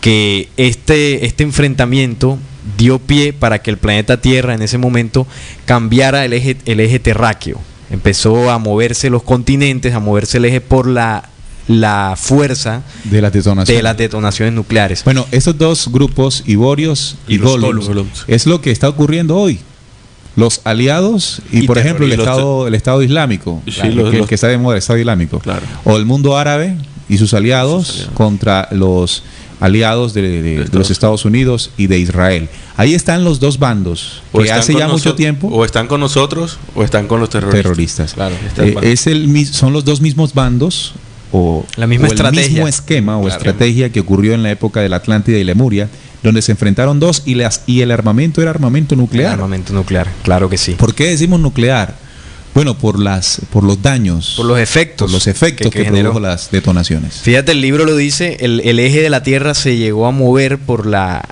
que este enfrentamiento dio pie para que el planeta Tierra en ese momento cambiara el eje terráqueo. Empezó a moverse los continentes, a moverse el eje por la fuerza de las detonaciones nucleares. Bueno, esos dos grupos, Iborios y Gollum, es lo que está ocurriendo hoy. Los aliados y por ejemplo, el Estado Islámico, sí, el que está de moda, el Estado Islámico, claro. O el mundo árabe y sus aliados contra los aliados de los Estados Unidos y de Israel. Ahí están los dos bandos, que hace ya mucho tiempo. O están con nosotros o están con los terroristas. Claro, son los dos mismos bandos, o la misma estrategia. El mismo esquema o estrategia que ocurrió en la época de la Atlántida y Lemuria, donde se enfrentaron dos y el armamento era armamento nuclear. Armamento nuclear, claro que sí. ¿Por qué decimos nuclear? Bueno, por los daños. Por los efectos. Por los efectos que produjo las detonaciones. Fíjate, el libro lo dice, el eje de la Tierra se llegó a mover por las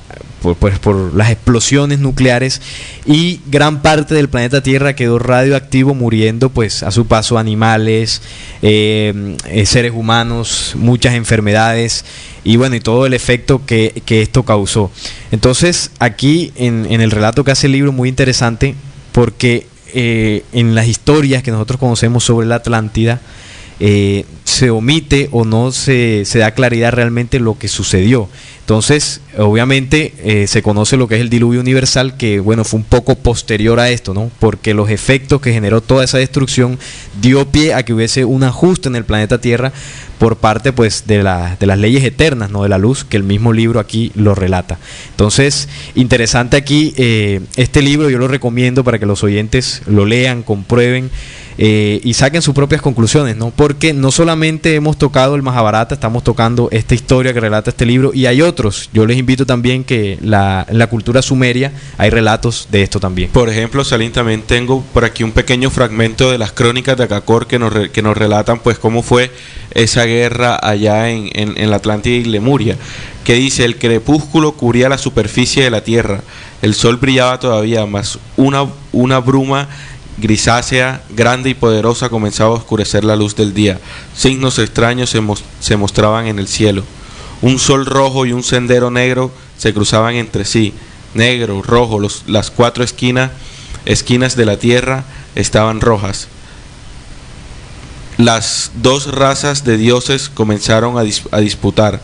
explosiones nucleares, y gran parte del planeta Tierra quedó radioactivo, muriendo pues a su paso animales, seres humanos, muchas enfermedades, y bueno, y todo el efecto que esto causó. Entonces aquí en el relato que hace el libro, muy interesante, porque en las historias que nosotros conocemos sobre la Atlántida, se omite o no se da claridad realmente lo que sucedió. Entonces, obviamente, se conoce lo que es el diluvio universal, que bueno, fue un poco posterior a esto, ¿no? Porque los efectos que generó toda esa destrucción dio pie a que hubiese un ajuste en el planeta Tierra por parte, pues, de las leyes eternas, ¿no? De la luz, que el mismo libro aquí lo relata. Entonces, interesante aquí, este libro yo lo recomiendo para que los oyentes lo lean, comprueben, y saquen sus propias conclusiones, ¿no? Porque no solamente hemos tocado el Mahabharata, estamos tocando esta historia que relata este libro, y hay otros. Yo les invito también que en la cultura sumeria hay relatos de esto también. Por ejemplo, Salim, también tengo por aquí un pequeño fragmento de las crónicas de Akakor que nos relatan pues cómo fue esa guerra allá en la Atlántida y Lemuria, que dice: el crepúsculo cubría la superficie de la tierra, el sol brillaba todavía, mas una bruma grisácea, grande y poderosa comenzaba a oscurecer la luz del día. Signos extraños se mostraban en el cielo. Un sol rojo y un sendero negro se cruzaban entre sí. Negro, rojo, las 4 esquinas de la tierra estaban rojas. Las 2 razas de dioses comenzaron a disputar.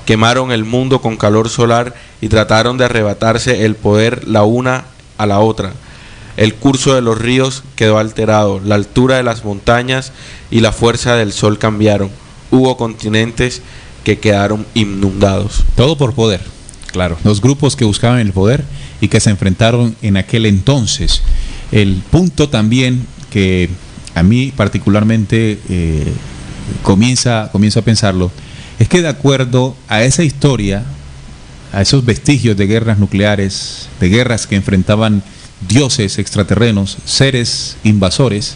Quemaron el mundo con calor solar y trataron de arrebatarse el poder la una a la otra. El curso de los ríos quedó alterado, la altura de las montañas y la fuerza del sol cambiaron. Hubo continentes que quedaron inundados. Todo por poder. Claro. Los grupos que buscaban el poder y que se enfrentaron en aquel entonces. El punto también que a mí particularmente comienzo a pensarlo, es que de acuerdo a esa historia, a esos vestigios de guerras nucleares, de guerras que enfrentaban dioses extraterrenos, seres invasores,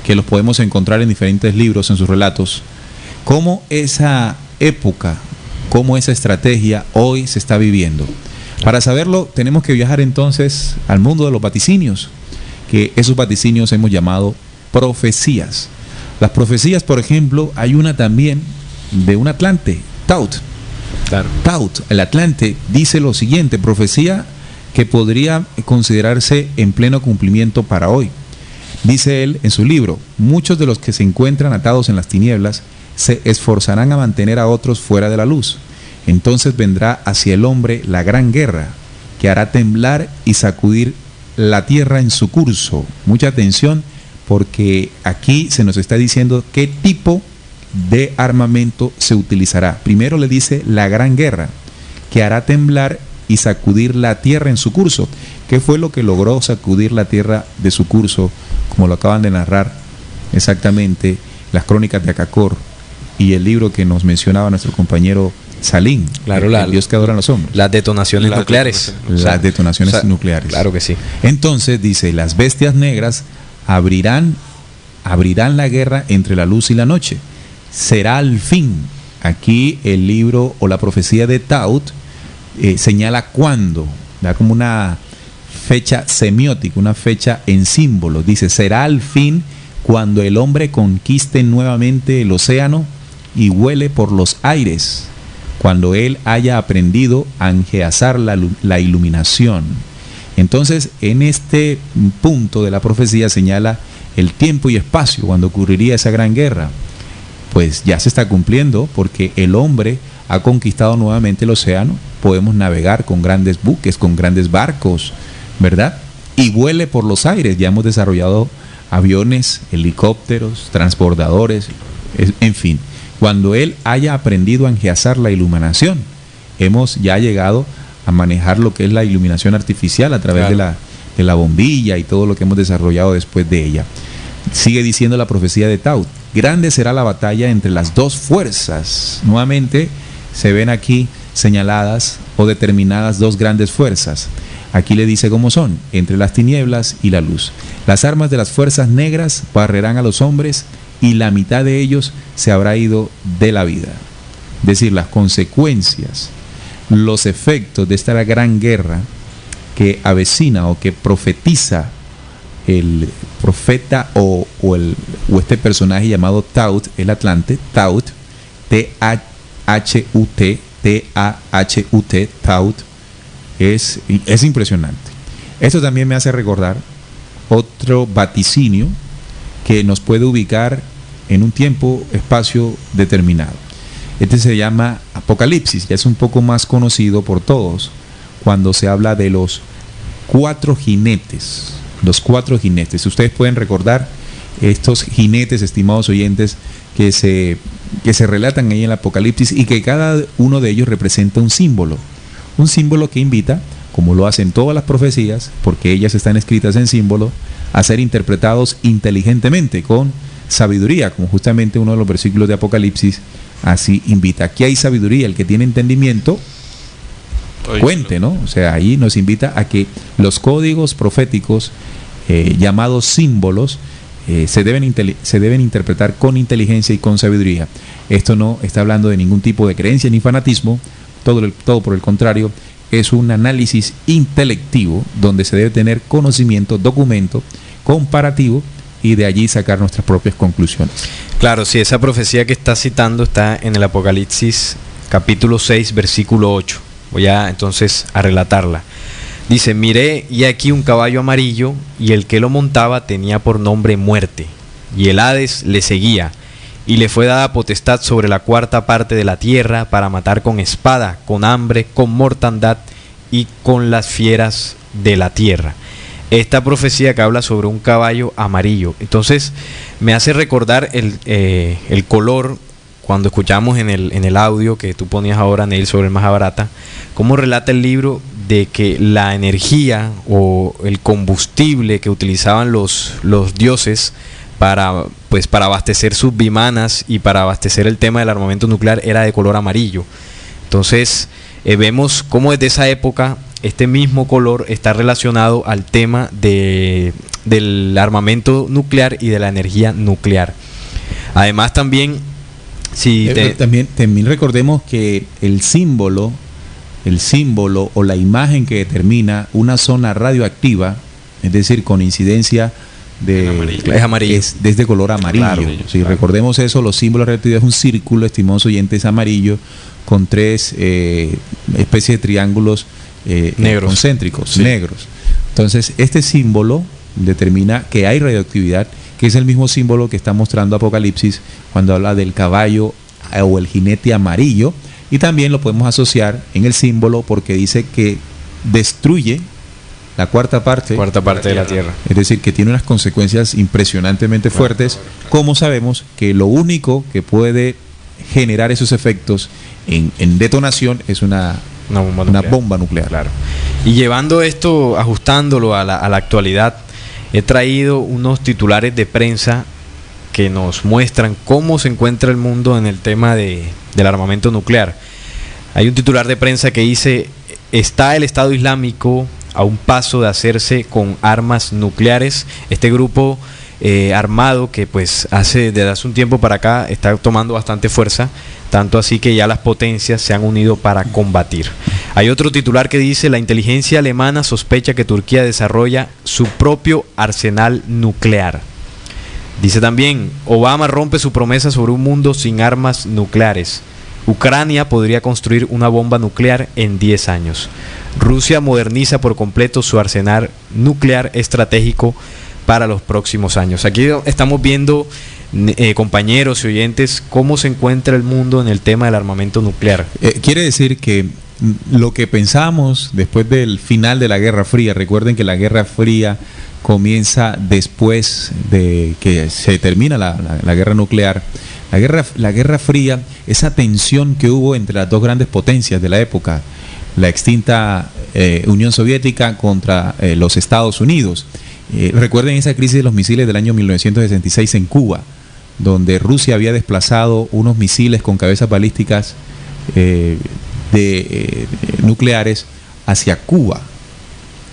que los podemos encontrar en diferentes libros, en sus relatos, cómo esa época, cómo esa estrategia hoy se está viviendo. Para saberlo tenemos que viajar entonces al mundo de los vaticinios, que esos vaticinios hemos llamado profecías. Las profecías, por ejemplo, hay una también de un Atlante, Taut. Claro. Taut, el Atlante, dice lo siguiente, profecía que podría considerarse en pleno cumplimiento para hoy. Dice él en su libro: muchos de los que se encuentran atados en las tinieblas se esforzarán a mantener a otros fuera de la luz. Entonces vendrá hacia el hombre la gran guerra, que hará temblar y sacudir la tierra en su curso. Mucha atención, porque aquí se nos está diciendo qué tipo de armamento se utilizará. Primero le dice la gran guerra, que hará temblar y sacudir la tierra en su curso. ¿Qué fue lo que logró sacudir la tierra de su curso? Como lo acaban de narrar exactamente las crónicas de Akakor y el libro que nos mencionaba nuestro compañero Salim. Claro, el Dios que adoran los hombres. Las detonaciones nucleares. Las detonaciones nucleares. Claro que sí. Entonces dice: las bestias negras abrirán la guerra entre la luz y la noche. Será al fin. Aquí el libro o la profecía de Taut señala cuándo, da como una fecha semiótica, una fecha en símbolo. Dice: será al fin cuando el hombre conquiste nuevamente el océano y vuele por los aires, cuando él haya aprendido a enjezar la iluminación. Entonces, en este punto de la profecía señala el tiempo y espacio cuando ocurriría esa gran guerra. Pues ya se está cumpliendo, porque el hombre ha conquistado nuevamente el océano. Podemos navegar con grandes buques, con grandes barcos, ¿verdad? Y vuele por los aires. Ya hemos desarrollado aviones, helicópteros, transbordadores, en fin. Cuando él haya aprendido a enjezar la iluminación, hemos ya llegado a manejar lo que es la iluminación artificial a través de la bombilla y todo lo que hemos desarrollado después de ella. Sigue diciendo la profecía de Taut: grande será la batalla entre las dos fuerzas. Nuevamente se ven aquí señaladas o determinadas dos grandes fuerzas. Aquí le dice cómo son: entre las tinieblas y la luz. Las armas de las fuerzas negras barrerán a los hombres y la mitad de ellos se habrá ido de la vida. Es decir, las consecuencias, los efectos de esta gran guerra que avecina o que profetiza el profeta o este personaje llamado Taut, el Atlante, Taut, T-A-H-U-T, T-A-H-U-T, Taut, es impresionante. Esto también me hace recordar otro vaticinio que nos puede ubicar en un tiempo, espacio determinado. Este se llama Apocalipsis, ya es un poco más conocido por todos cuando se habla de los 4 jinetes. Los 4 jinetes. Ustedes pueden recordar estos jinetes, estimados oyentes, que se relatan ahí en el Apocalipsis, y que cada uno de ellos representa un símbolo que invita, como lo hacen todas las profecías, porque ellas están escritas en símbolo, a ser interpretados inteligentemente, con sabiduría, como justamente uno de los versículos de Apocalipsis así invita. Aquí hay sabiduría, el que tiene entendimiento cuente, ¿no? O sea, ahí nos invita a que los códigos proféticos llamados símbolos se deben interpretar con inteligencia y con sabiduría. Esto no está hablando de ningún tipo de creencia ni fanatismo, todo por el contrario, es un análisis intelectivo donde se debe tener conocimiento, documento, comparativo, y de allí sacar nuestras propias conclusiones. Claro, sí, esa profecía que está citando está en el Apocalipsis capítulo 6, versículo 8. Voy entonces a relatarla. Dice: miré y aquí un caballo amarillo, y el que lo montaba tenía por nombre Muerte, y el Hades le seguía, y le fue dada potestad sobre la 4ª parte de la tierra para matar con espada, con hambre, con mortandad y con las fieras de la tierra. Esta profecía que habla sobre un caballo amarillo, entonces me hace recordar el color cuando escuchamos en el audio que tú ponías ahora, Neil, sobre el Mahabharata, cómo relata el libro de que la energía o el combustible que utilizaban los dioses para abastecer sus vimanas y para abastecer el tema del armamento nuclear era de color amarillo. Entonces vemos cómo desde esa época este mismo color está relacionado al tema del armamento nuclear y de la energía nuclear. Además también, también recordemos que el símbolo o la imagen que determina una zona radioactiva, es decir, con incidencia es amarillo, es desde color amarillo. Claro, si recordemos eso, los símbolos radioactivos es un círculo, estimados oyentes, amarillo, con 3 especies de triángulos concéntricos, negros. Entonces, este símbolo determina que hay radioactividad, que es el mismo símbolo que está mostrando Apocalipsis cuando habla del caballo o el jinete amarillo, y también lo podemos asociar en el símbolo porque dice que destruye la 4ª parte de la tierra. Es decir, que tiene unas consecuencias impresionantemente fuertes, como sabemos que lo único que puede generar esos efectos en detonación es una bomba nuclear. Claro. Y llevando esto, ajustándolo a la actualidad, he traído unos titulares de prensa que nos muestran cómo se encuentra el mundo en el tema del armamento nuclear. Hay un titular de prensa que dice: ¿está el Estado Islámico a un paso de hacerse con armas nucleares? Este grupo armado que pues desde hace un tiempo para acá está tomando bastante fuerza, tanto así que ya las potencias se han unido para combatir. Hay otro titular que dice: la inteligencia alemana sospecha que Turquía desarrolla su propio arsenal nuclear. Dice también: Obama rompe su promesa sobre un mundo sin armas nucleares. Ucrania podría construir una bomba nuclear en 10 años. Rusia moderniza por completo su arsenal nuclear estratégico para los próximos años. Aquí estamos viendo, compañeros y oyentes, cómo se encuentra el mundo en el tema del armamento nuclear. Quiere decir que lo que pensábamos después del final de la Guerra Fría, recuerden que la Guerra Fría comienza después de que se termina la guerra nuclear. La Guerra Fría, esa tensión que hubo entre las 2 grandes potencias de la época, la extinta Unión Soviética contra los Estados Unidos. Recuerden esa crisis de los misiles del año 1966 en Cuba, donde Rusia había desplazado unos misiles con cabezas balísticas nucleares hacia Cuba.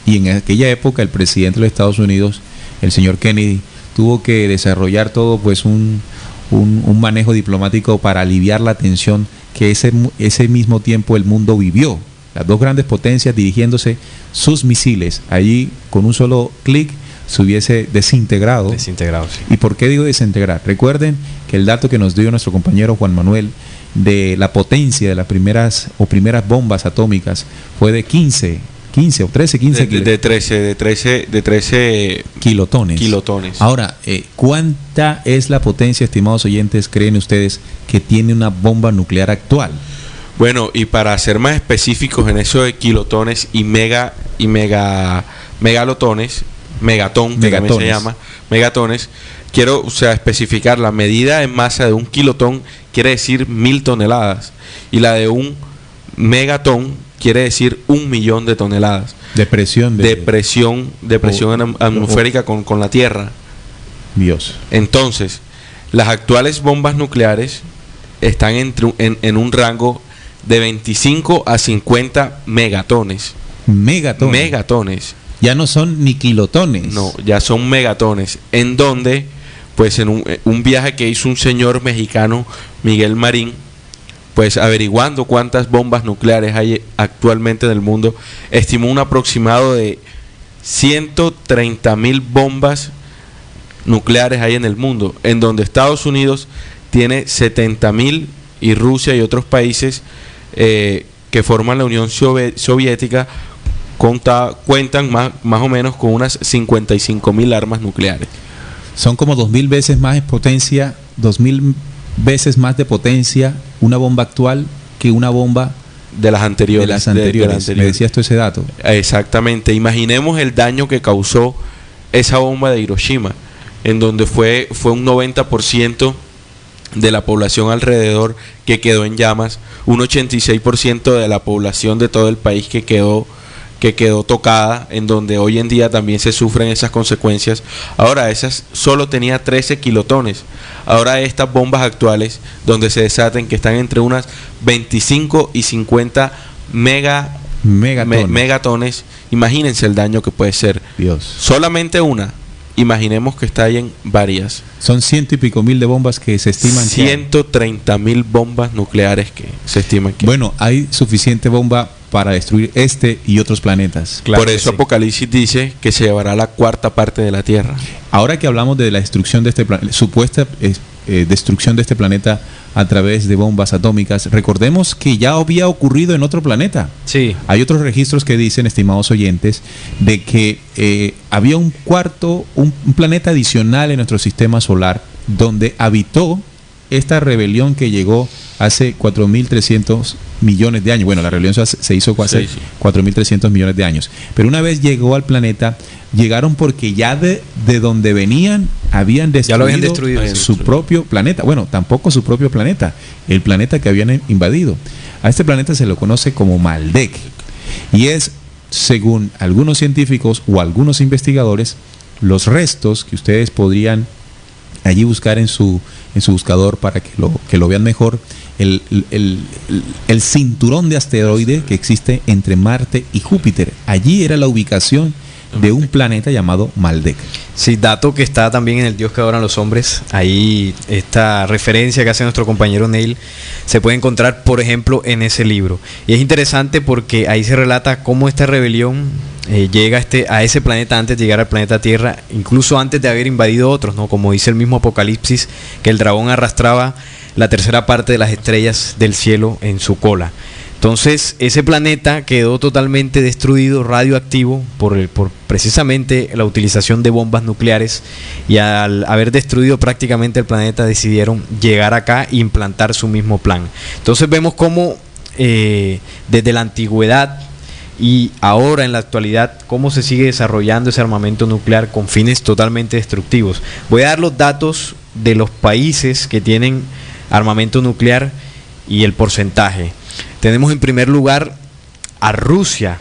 Y en aquella época el presidente de los Estados Unidos, el señor Kennedy, tuvo que desarrollar todo pues un manejo diplomático para aliviar la tensión que ese mismo tiempo el mundo vivió. Las 2 grandes potencias dirigiéndose sus misiles. Allí con un solo clic se hubiese desintegrado. Sí. ¿Y por qué digo desintegrar? Recuerden que el dato que nos dio nuestro compañero Juan Manuel de la potencia de las primeras bombas atómicas fue de 15 15 o 13, 15 de 13 kilotones. Ahora, ¿cuánta es la potencia, estimados oyentes, creen ustedes que tiene una bomba nuclear actual? Bueno, y para ser más específicos en eso de kilotones y megalotones, megatón, que también se llama, megatones, quiero especificar, la medida en masa de un kilotón quiere decir 1000 toneladas y la de un megatón quiere decir 1.000.000 de toneladas de presión atmosférica con la Tierra. Dios. Entonces, las actuales bombas nucleares están en un rango de 25 a 50 megatones. Megatones. Ya no son ni kilotones. No, ya son megatones. En donde, pues en un viaje que hizo un señor mexicano, Miguel Marín, pues averiguando cuántas bombas nucleares hay actualmente en el mundo, estimó un aproximado de 130.000 bombas nucleares hay en el mundo, en donde Estados Unidos tiene 70.000 y Rusia y otros países que forman la Unión Soviética cuentan más o menos con unas 55.000 armas nucleares. Son como 2.000 veces más potencia, 2.000 veces más de potencia una bomba actual que una bomba de las anteriores. Me decías tú ese dato. Exactamente. Imaginemos el daño que causó esa bomba de Hiroshima, en donde fue un 90% de la población alrededor que quedó en llamas, un 86% de la población de todo el país que quedó tocada, en donde hoy en día también se sufren esas consecuencias. Ahora, esas solo tenía 13 kilotones. Ahora estas bombas actuales, donde se desaten, que están entre unas 25 y 50 megatones, imagínense el daño que puede ser. Dios. Solamente una. Imaginemos que está ahí en varias. Son 100 y pico mil de bombas que se estiman. 130.000 bombas nucleares que se estiman que. Bueno, hay suficiente bomba para destruir este y otros planetas. Claro. Por eso sí. Apocalipsis dice que se llevará la cuarta parte de la Tierra. Ahora que hablamos de la destrucción de este planeta, supuesta destrucción de este planeta a través de bombas atómicas, recordemos que ya había ocurrido en otro planeta. Sí. Hay otros registros que dicen, estimados oyentes, de que había un planeta adicional en nuestro sistema solar donde habitó esta rebelión que llegó hace 4.300 millones de años. Bueno, la rebelión se hizo hace 4.300 millones de años. Pero una vez llegó al planeta, llegaron porque ya de donde venían habían destruido su propio planeta. Bueno, tampoco su propio planeta, el planeta que habían invadido. A este planeta se lo conoce como Maldek. Y es, según algunos científicos o algunos investigadores, los restos que ustedes podrían allí buscar en su buscador para que lo vean mejor, el cinturón de asteroides que existe entre Marte y Júpiter. Allí era la ubicación de un planeta llamado Maldek. Sí, dato que está también en El Dios que adoran los hombres. Ahí esta referencia que hace nuestro compañero Neil se puede encontrar, por ejemplo, en ese libro. Y es interesante porque ahí se relata cómo esta rebelión llega a ese planeta antes de llegar al planeta Tierra, incluso antes de haber invadido otros, ¿no? Como dice el mismo Apocalipsis, que el dragón arrastraba la tercera parte de las estrellas del cielo en su cola. Entonces, ese planeta quedó totalmente destruido, radioactivo, por precisamente la utilización de bombas nucleares, y al haber destruido prácticamente el planeta, decidieron llegar acá e implantar su mismo plan. Entonces vemos cómo desde la antigüedad y ahora en la actualidad, cómo se sigue desarrollando ese armamento nuclear con fines totalmente destructivos. Voy a dar los datos de los países que tienen armamento nuclear y el porcentaje. Tenemos en primer lugar a Rusia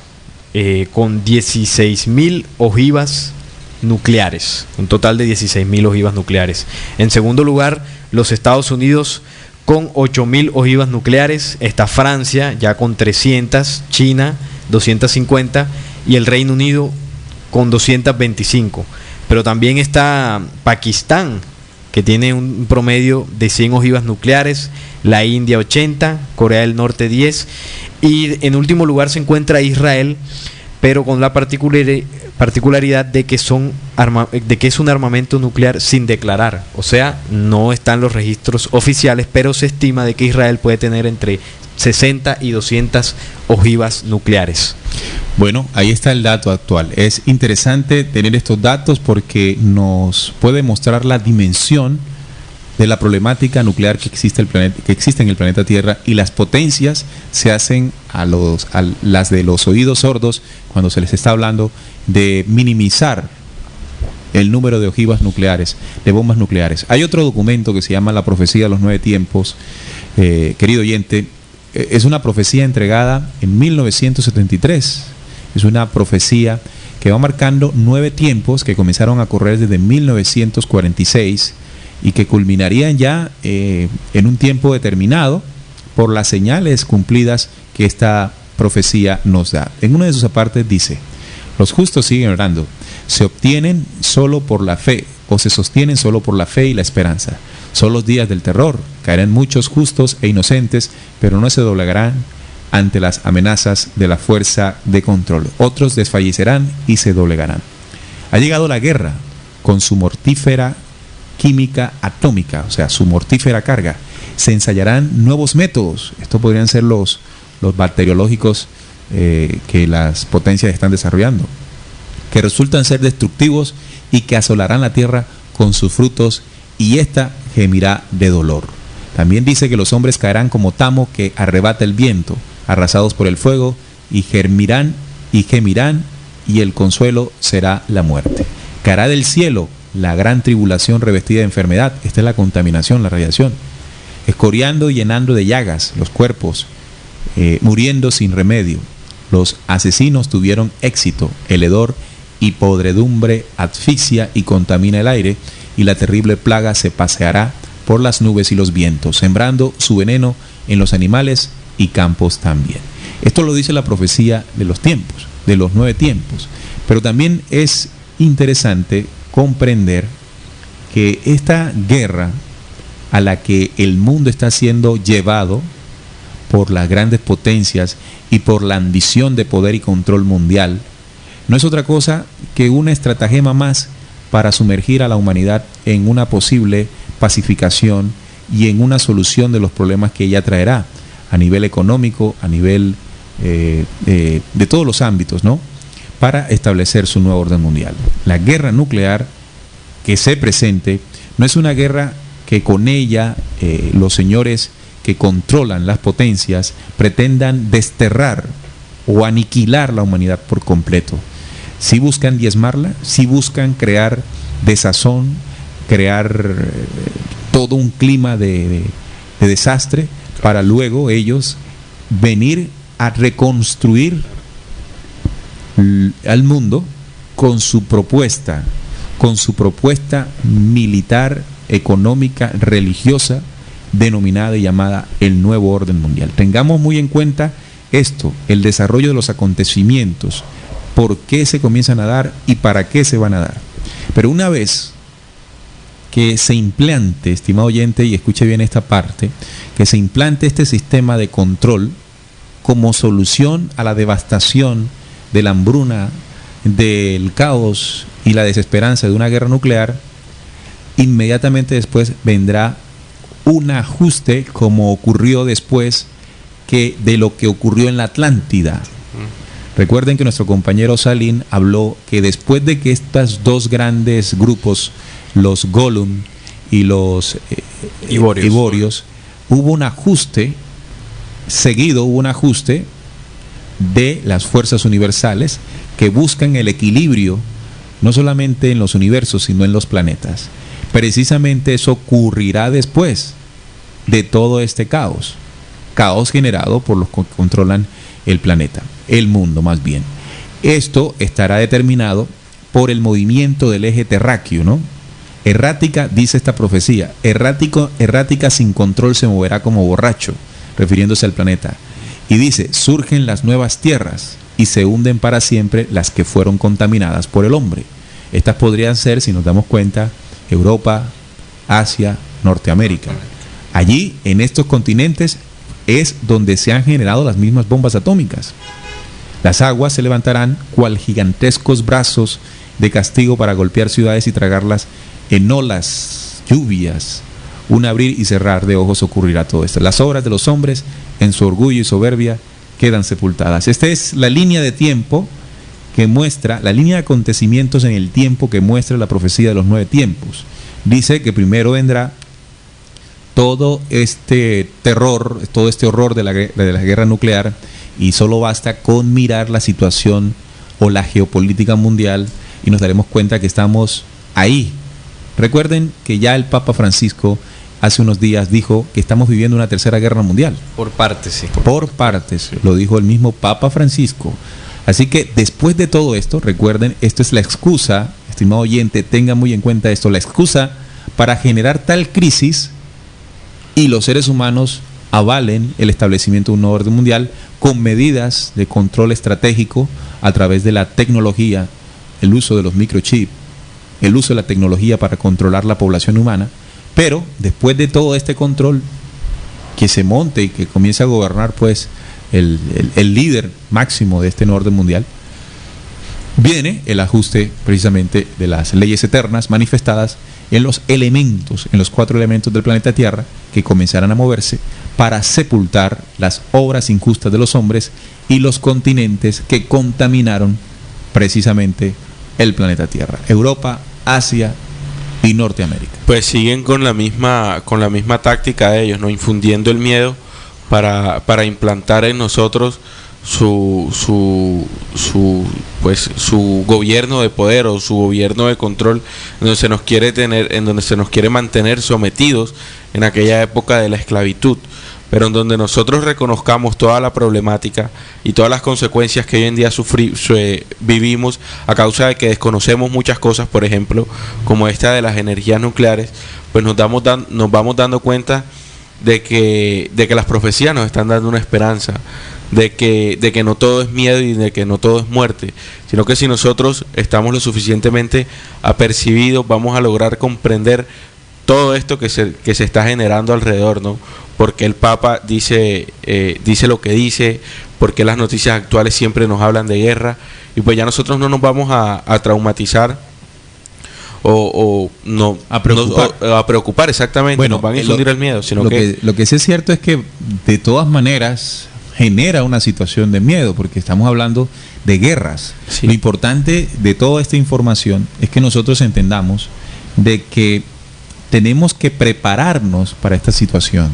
con 16.000 ojivas nucleares, un total de 16.000 ojivas nucleares. En segundo lugar, los Estados Unidos con 8.000 ojivas nucleares. Está Francia ya con 300, China 250 y el Reino Unido con 225. Pero también está Pakistán, que tiene un promedio de 100 ojivas nucleares, la India 80, Corea del Norte 10, y en último lugar se encuentra Israel, pero con la particularidad de que es un armamento nuclear sin declarar. O sea, no están los registros oficiales, pero se estima de que Israel puede tener entre 60 y 200 ojivas nucleares. Bueno, ahí está el dato actual. Es interesante tener estos datos porque nos puede mostrar la dimensión de la problemática nuclear que existe en el planeta Tierra, y las potencias se hacen a las de los oídos sordos cuando se les está hablando de minimizar el número de ojivas nucleares, de bombas nucleares. Hay otro documento que se llama La Profecía de los 9 Tiempos, querido oyente. Es una profecía entregada en 1973. Es una profecía que va marcando 9 tiempos que comenzaron a correr desde 1946 y que culminarían ya en un tiempo determinado por las señales cumplidas que esta profecía nos da. En una de sus apartes dice: los justos siguen orando, se obtienen solo por la fe, o se sostienen solo por la fe y la esperanza. Son los días del terror, caerán muchos justos e inocentes, pero no se doblegarán ante las amenazas de la fuerza de control. Otros desfallecerán y se doblegarán. Ha llegado la guerra con su mortífera química atómica, o sea, su mortífera carga. Se ensayarán nuevos métodos. Estos podrían ser los bacteriológicos que las potencias están desarrollando, que resultan ser destructivos y que asolarán la tierra con sus frutos, y ésta gemirá de dolor. También dice que los hombres caerán como tamo que arrebata el viento, arrasados por el fuego, y gemirán, y el consuelo será la muerte. Caerá del cielo la gran tribulación revestida de enfermedad. Esta es la contaminación, la radiación, escoriando y llenando de llagas los cuerpos, muriendo sin remedio. Los asesinos tuvieron éxito, el hedor y podredumbre asfixia y contamina el aire, y la terrible plaga se paseará por las nubes y los vientos, sembrando su veneno en los animales y campos también. Esto lo dice la profecía de los tiempos, de los 9 tiempos. Pero también es interesante comprender que esta guerra a la que el mundo está siendo llevado por las grandes potencias y por la ambición de poder y control mundial no es otra cosa que una estratagema más para sumergir a la humanidad en una posible pacificación y en una solución de los problemas que ella traerá a nivel económico, a nivel de todos los ámbitos, ¿no?, para establecer su nuevo orden mundial. La guerra nuclear que se presente no es una guerra que con ella los señores que controlan las potencias pretendan desterrar o aniquilar la humanidad por completo. Si buscan diezmarla, si buscan crear desazón, crear todo un clima de desastre, para luego ellos venir a reconstruir al mundo con su propuesta militar, económica, religiosa, denominada y llamada el nuevo orden mundial. Tengamos muy en cuenta esto, el desarrollo de los acontecimientos, por qué se comienzan a dar y para qué se van a dar. Pero una vez que se implante, estimado oyente, y escuche bien esta parte, que se implante este sistema de control como solución a la devastación de la hambruna, del caos y la desesperanza de una guerra nuclear, inmediatamente después vendrá un ajuste, como ocurrió después de lo que ocurrió en la Atlántida. Recuerden que nuestro compañero Salín habló que después de que estos dos grandes grupos, los Gollum y los Iborios, hubo un ajuste de las fuerzas universales que buscan el equilibrio no solamente en los universos, sino en los planetas. Precisamente eso ocurrirá después de todo este caos generado por los que controlan el planeta, el mundo más bien. Esto estará determinado por el movimiento del eje terráqueo, ¿no? Errática, dice esta profecía, errática sin control se moverá como borracho, refiriéndose al planeta. Y dice, surgen las nuevas tierras y se hunden para siempre las que fueron contaminadas por el hombre. Estas podrían ser, si nos damos cuenta, Europa, Asia, Norteamérica. Allí, en estos continentes, es donde se han generado las mismas bombas atómicas. Las aguas se levantarán cual gigantescos brazos de castigo para golpear ciudades y tragarlas en olas, lluvias. Un abrir y cerrar de ojos ocurrirá todo esto. Las obras de los hombres, en su orgullo y soberbia, quedan sepultadas. Esta es la línea de tiempo que muestra, la línea de acontecimientos en el tiempo que muestra la profecía de los 9 tiempos. Dice que primero vendrá todo este terror, todo este horror de la guerra nuclear, y solo basta con mirar la situación o la geopolítica mundial y nos daremos cuenta que estamos ahí. Recuerden que ya el Papa Francisco hace unos días dijo que estamos viviendo una tercera guerra mundial. Por partes, sí. Por partes, lo dijo el mismo Papa Francisco. Así que después de todo esto, recuerden, esto es la excusa, estimado oyente, tenga muy en cuenta esto, la excusa para generar tal crisis y los seres humanos avalen el establecimiento de un nuevo orden mundial con medidas de control estratégico a través de la tecnología, el uso de los microchips, el uso de la tecnología para controlar la población humana. Pero después de todo este control, que se monte y que comience a gobernar pues el líder máximo de este nuevo orden mundial, viene el ajuste precisamente de las leyes eternas manifestadas en los elementos, en los 4 elementos del planeta Tierra, que comenzarán a moverse para sepultar las obras injustas de los hombres y los continentes que contaminaron precisamente el planeta Tierra: Europa, Asia y Norteamérica. Pues siguen con la misma táctica de ellos, ¿no? Infundiendo el miedo para implantar en nosotros su gobierno de poder o su gobierno de control, en donde se nos quiere mantener sometidos en aquella época de la esclavitud, pero en donde nosotros reconozcamos toda la problemática y todas las consecuencias que hoy en día vivimos a causa de que desconocemos muchas cosas, por ejemplo, como esta de las energías nucleares. Pues nos vamos dando cuenta de que las profecías nos están dando una esperanza, de que no todo es miedo y de que no todo es muerte, sino que si nosotros estamos lo suficientemente apercibidos, vamos a lograr comprender todo esto que se está generando alrededor, ¿no? Porque el Papa dice lo que dice, porque las noticias actuales siempre nos hablan de guerra, y pues ya nosotros no nos vamos a traumatizar a preocupar exactamente. Bueno, nos van a infundir el miedo, sino lo que sí es cierto es que de todas maneras genera una situación de miedo, porque estamos hablando de guerras. Sí. Lo importante de toda esta información es que nosotros entendamos de que tenemos que prepararnos para esta situación.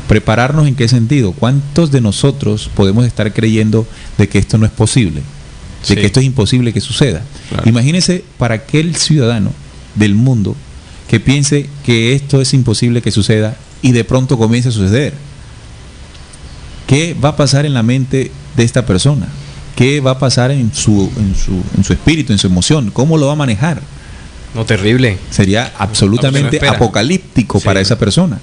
¿Prepararnos en qué sentido? ¿Cuántos de nosotros podemos estar creyendo de que esto no es posible? De que esto es imposible que suceda. Claro. Imagínese para aquel ciudadano del mundo que piense que esto es imposible que suceda y de pronto comience a suceder. ¿Qué va a pasar en la mente de esta persona? ¿Qué va a pasar en su espíritu, en su emoción? ¿Cómo lo va a manejar? No, terrible. Sería absolutamente apocalíptico para esa persona.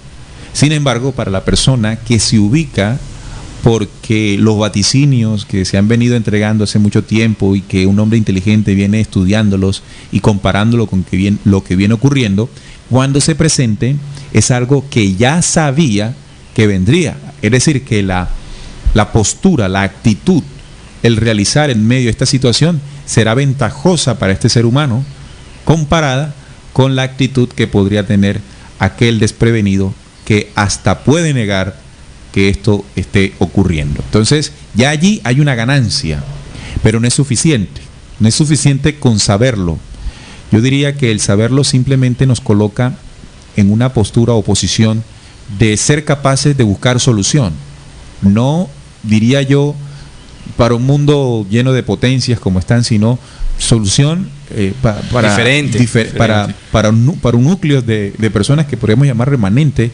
Sin embargo, para la persona que se ubica, porque los vaticinios que se han venido entregando hace mucho tiempo y que un hombre inteligente viene estudiándolos y comparándolo con lo que viene ocurriendo, cuando se presente es algo que ya sabía que vendría. Es decir, que la postura, la actitud, el realizar en medio de esta situación será ventajosa para este ser humano comparada con la actitud que podría tener aquel desprevenido que hasta puede negar que esto esté ocurriendo. Entonces, ya allí hay una ganancia, pero no es suficiente. No es suficiente con saberlo. Yo diría que el saberlo simplemente nos coloca en una postura o posición de ser capaces de buscar solución. No, diría yo, para un mundo lleno de potencias como están, sino solución para un núcleo de personas que podríamos llamar remanente.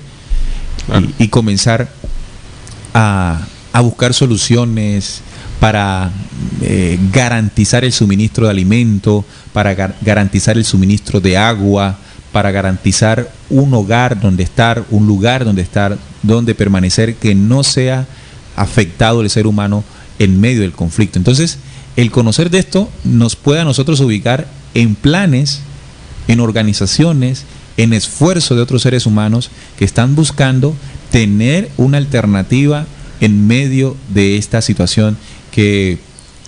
Claro. Y comenzar a buscar soluciones para garantizar el suministro de alimento, para garantizar el suministro de agua, para garantizar un hogar donde estar, un lugar donde estar, donde permanecer, que no sea afectado el ser humano en medio del conflicto. Entonces, el conocer de esto nos puede a nosotros ubicar en planes, en organizaciones, en esfuerzo de otros seres humanos que están buscando tener una alternativa en medio de esta situación que,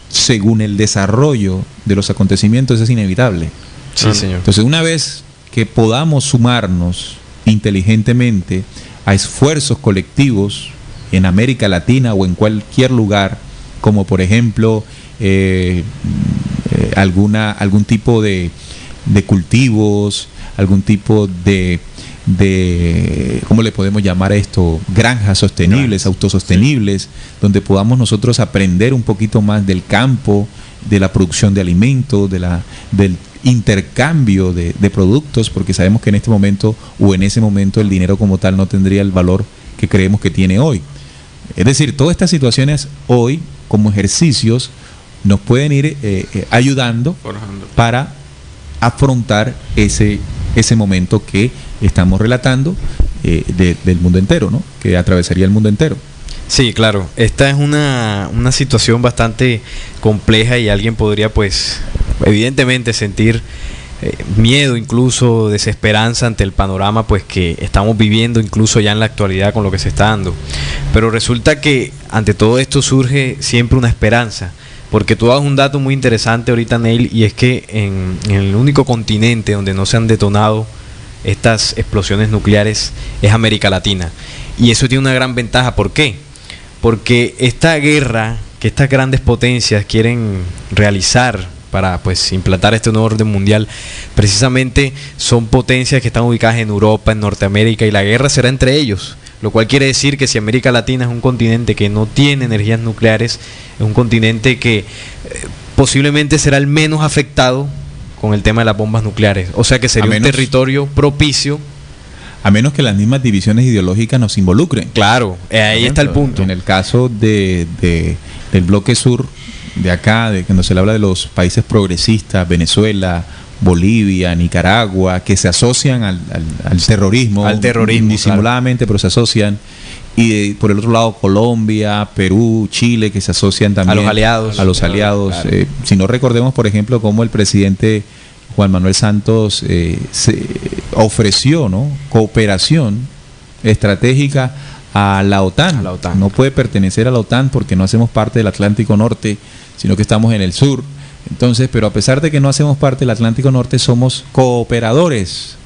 según el desarrollo de los acontecimientos, es inevitable. Sí, señor. Entonces, una vez que podamos sumarnos inteligentemente a esfuerzos colectivos en América Latina o en cualquier lugar, como por ejemplo algún tipo de cultivos, algún tipo de ¿cómo le podemos llamar a esto? Granjas sostenibles, autosostenibles, donde podamos nosotros aprender un poquito más del campo, de la producción de alimentos, del intercambio de productos, porque sabemos que en este momento o en ese momento el dinero como tal no tendría el valor que creemos que tiene hoy. Es decir, todas estas situaciones hoy como ejercicios nos pueden ir ayudando para afrontar ese momento que estamos relatando del mundo entero, ¿no? Que atravesaría el mundo entero. Sí, claro. Esta es una situación bastante compleja y alguien podría, pues, evidentemente sentir miedo, incluso desesperanza ante el panorama, pues, que estamos viviendo incluso ya en la actualidad con lo que se está dando. Pero resulta que ante todo esto surge siempre una esperanza. Porque tú das un dato muy interesante ahorita, Neil, y es que en el único continente donde no se han detonado estas explosiones nucleares es América Latina. Y eso tiene una gran ventaja. ¿Por qué? Porque esta guerra que estas grandes potencias quieren realizar para, pues, implantar este nuevo orden mundial, precisamente son potencias que están ubicadas en Europa, en Norteamérica, y la guerra será entre ellos. Lo cual quiere decir que si América Latina es un continente que no tiene energías nucleares, es un continente que posiblemente será el menos afectado con el tema de las bombas nucleares. O sea que sería un territorio propicio. A menos que las mismas divisiones ideológicas nos involucren. Claro, ahí está el punto. En el caso del bloque sur, de acá, de cuando se le habla de los países progresistas, Venezuela, Bolivia, Nicaragua, que se asocian al terrorismo, disimuladamente, claro, pero se asocian. Y por el otro lado, Colombia, Perú, Chile, que se asocian también a los aliados. Claro. Si no, recordemos, por ejemplo, cómo el presidente Juan Manuel Santos se ofreció, ¿no?, cooperación estratégica a la OTAN. No puede pertenecer a la OTAN porque no hacemos parte del Atlántico Norte, sino que estamos en el sur. Entonces, pero a pesar de que no hacemos parte del Atlántico Norte, somos cooperadores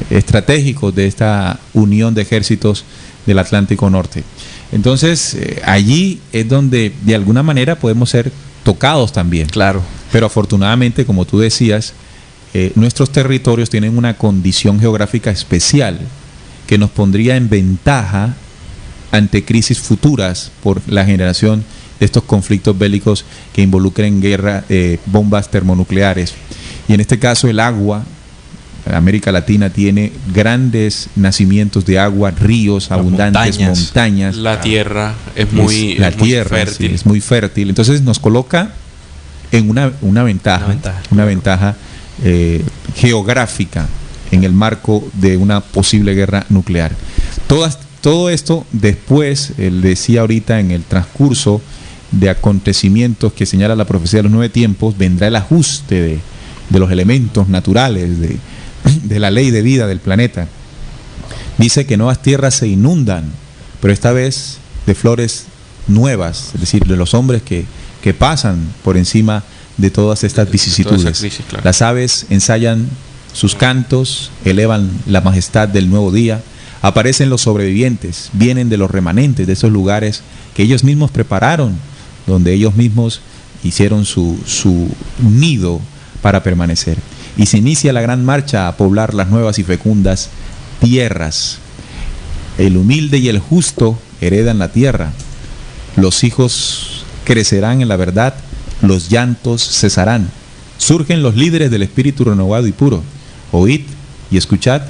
estratégicos de esta unión de ejércitos del Atlántico Norte. Entonces, allí es donde de alguna manera podemos ser tocados también. Claro. Pero afortunadamente, como tú decías, nuestros territorios tienen una condición geográfica especial que nos pondría en ventaja ante crisis futuras por la generación de estos conflictos bélicos que involucren bombas termonucleares. Y en este caso el agua, América Latina tiene grandes nacimientos de agua, ríos abundantes, montañas. La tierra es muy fértil. Sí, es muy fértil. Entonces nos coloca en una ventaja geográfica en el marco de una posible guerra nuclear. Todo esto después, él decía ahorita, en el transcurso de acontecimientos que señala la profecía de los 9 tiempos, vendrá el ajuste de los elementos naturales, de la ley de vida del planeta. Dice que nuevas tierras se inundan, pero esta vez de flores nuevas, es decir, de los hombres que pasan por encima de todas estas vicisitudes. Crisis, claro. Las aves ensayan sus cantos, elevan la majestad del nuevo día. Aparecen los sobrevivientes, vienen de los remanentes de esos lugares que ellos mismos prepararon, donde ellos mismos hicieron su nido para permanecer. Y se inicia la gran marcha a poblar las nuevas y fecundas tierras. El humilde y el justo heredan la tierra. Los hijos crecerán en la verdad, los llantos cesarán. Surgen los líderes del espíritu renovado y puro. Oíd y escuchad,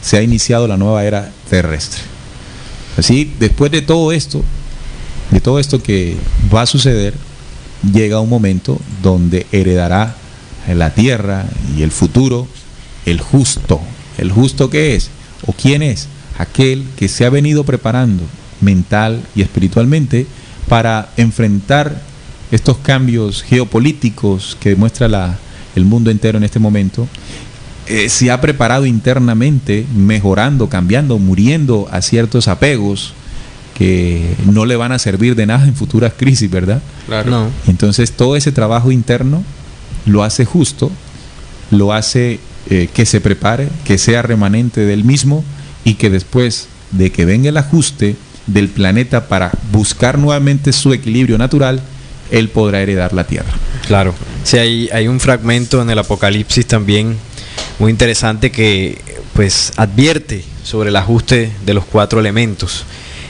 se ha iniciado la nueva era terrestre. Así, después de todo esto que va a suceder, llega un momento donde heredará la tierra y el futuro el justo. ¿El justo qué es? ¿O quién es? Aquel que se ha venido preparando mental y espiritualmente para enfrentar estos cambios geopolíticos que demuestra el mundo entero en este momento. Se ha preparado internamente, mejorando, cambiando, muriendo a ciertos apegos que no le van a servir de nada en futuras crisis, ¿verdad? Claro. No. Entonces todo ese trabajo interno lo hace justo, lo hace que se prepare, que sea remanente del mismo, y que después de que venga el ajuste del planeta para buscar nuevamente su equilibrio natural, él podrá heredar la tierra. Claro. Sí, hay un fragmento en el Apocalipsis también muy interesante que pues advierte sobre el ajuste de los 4 elementos.